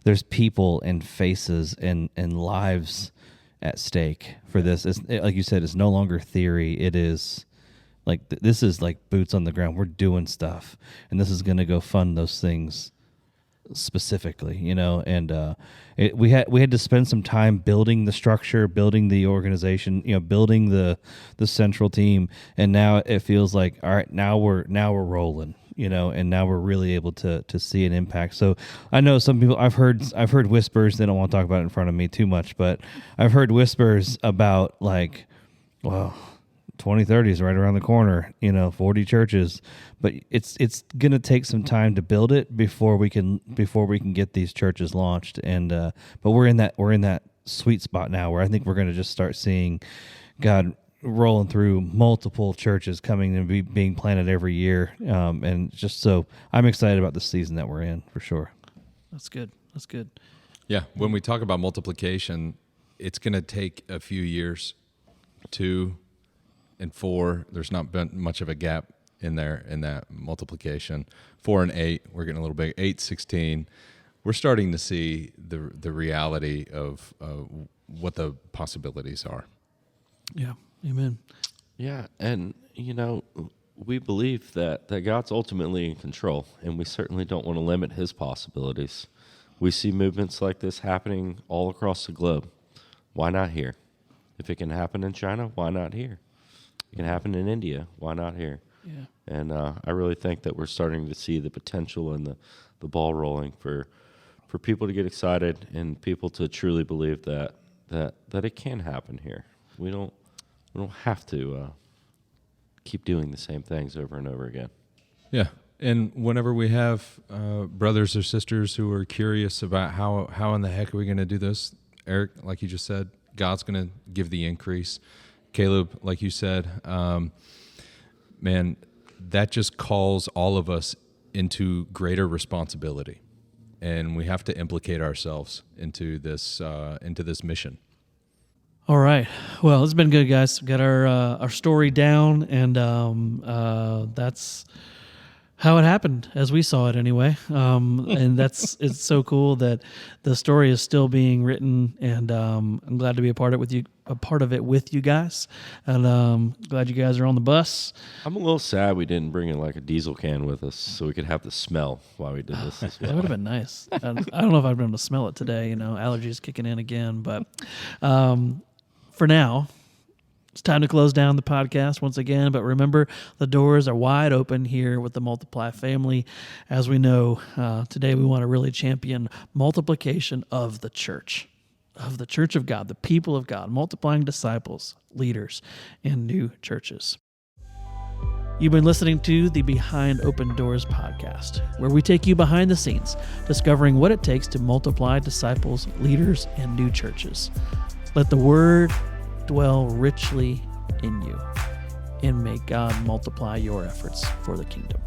there's people and faces and lives at stake for this. Like you said, it's no longer theory. It is like this is like boots on the ground. We're doing stuff, and this is going to go fund those things specifically, and we had to spend some time building the structure, building the organization, building the central team, and now it feels like, all right, now we're rolling, and now we're really able to see an impact. So I know some people, I've heard whispers. They don't want to talk about it in front of me too much, but I've heard whispers about like, well, 2030 is right around the corner, 40 churches, but it's going to take some time to build it before we can get these churches launched. And but we're in that sweet spot now where I think we're going to just start seeing God rolling through multiple churches coming and being planted every year. And just so I'm excited about the season that we're in for sure. That's good. Yeah. When we talk about multiplication, it's going to take a few years, 2 and 4, there's not been much of a gap in there in that multiplication. 4 and 8, we're getting a little big. 8, 16, we're starting to see the reality of what the possibilities are. Yeah, amen. Yeah, and we believe that God's ultimately in control, and we certainly don't want to limit his possibilities. We see movements like this happening all across the globe. Why not here? If it can happen in China, why not here? It can happen in India. Why not here? Yeah. And I really think that we're starting to see the potential and the ball rolling for people to get excited and people to truly believe that it can happen here. We don't have to keep doing the same things over and over again. Yeah. And whenever we have brothers or sisters who are curious about how in the heck are we going to do this, Eric, like you just said, God's going to give the increase. Caleb, like you said, man, that just calls all of us into greater responsibility, and we have to implicate ourselves into this mission. All right. Well, it's been good, guys. We got our story down, and that's how it happened, as we saw it anyway. And it's so cool that the story is still being written, and I'm glad to be a part of it with you guys, and glad you guys are on the bus. I'm a little sad we didn't bring in like a diesel can with us so we could have the smell while we did this as well. That would have been nice. I don't know if I'd been able to smell it today. Allergies kicking in again, but for now, It's time to close down the podcast once again, but remember, the doors are wide open here with the Multiply family. As we know, today we want to really champion multiplication of the church of God, the people of God, multiplying disciples, leaders, and new churches. You've been listening to the Behind Open Doors podcast, where we take you behind the scenes, discovering what it takes to multiply disciples, leaders, and new churches. Let the word dwell richly in you, and may God multiply your efforts for the kingdom.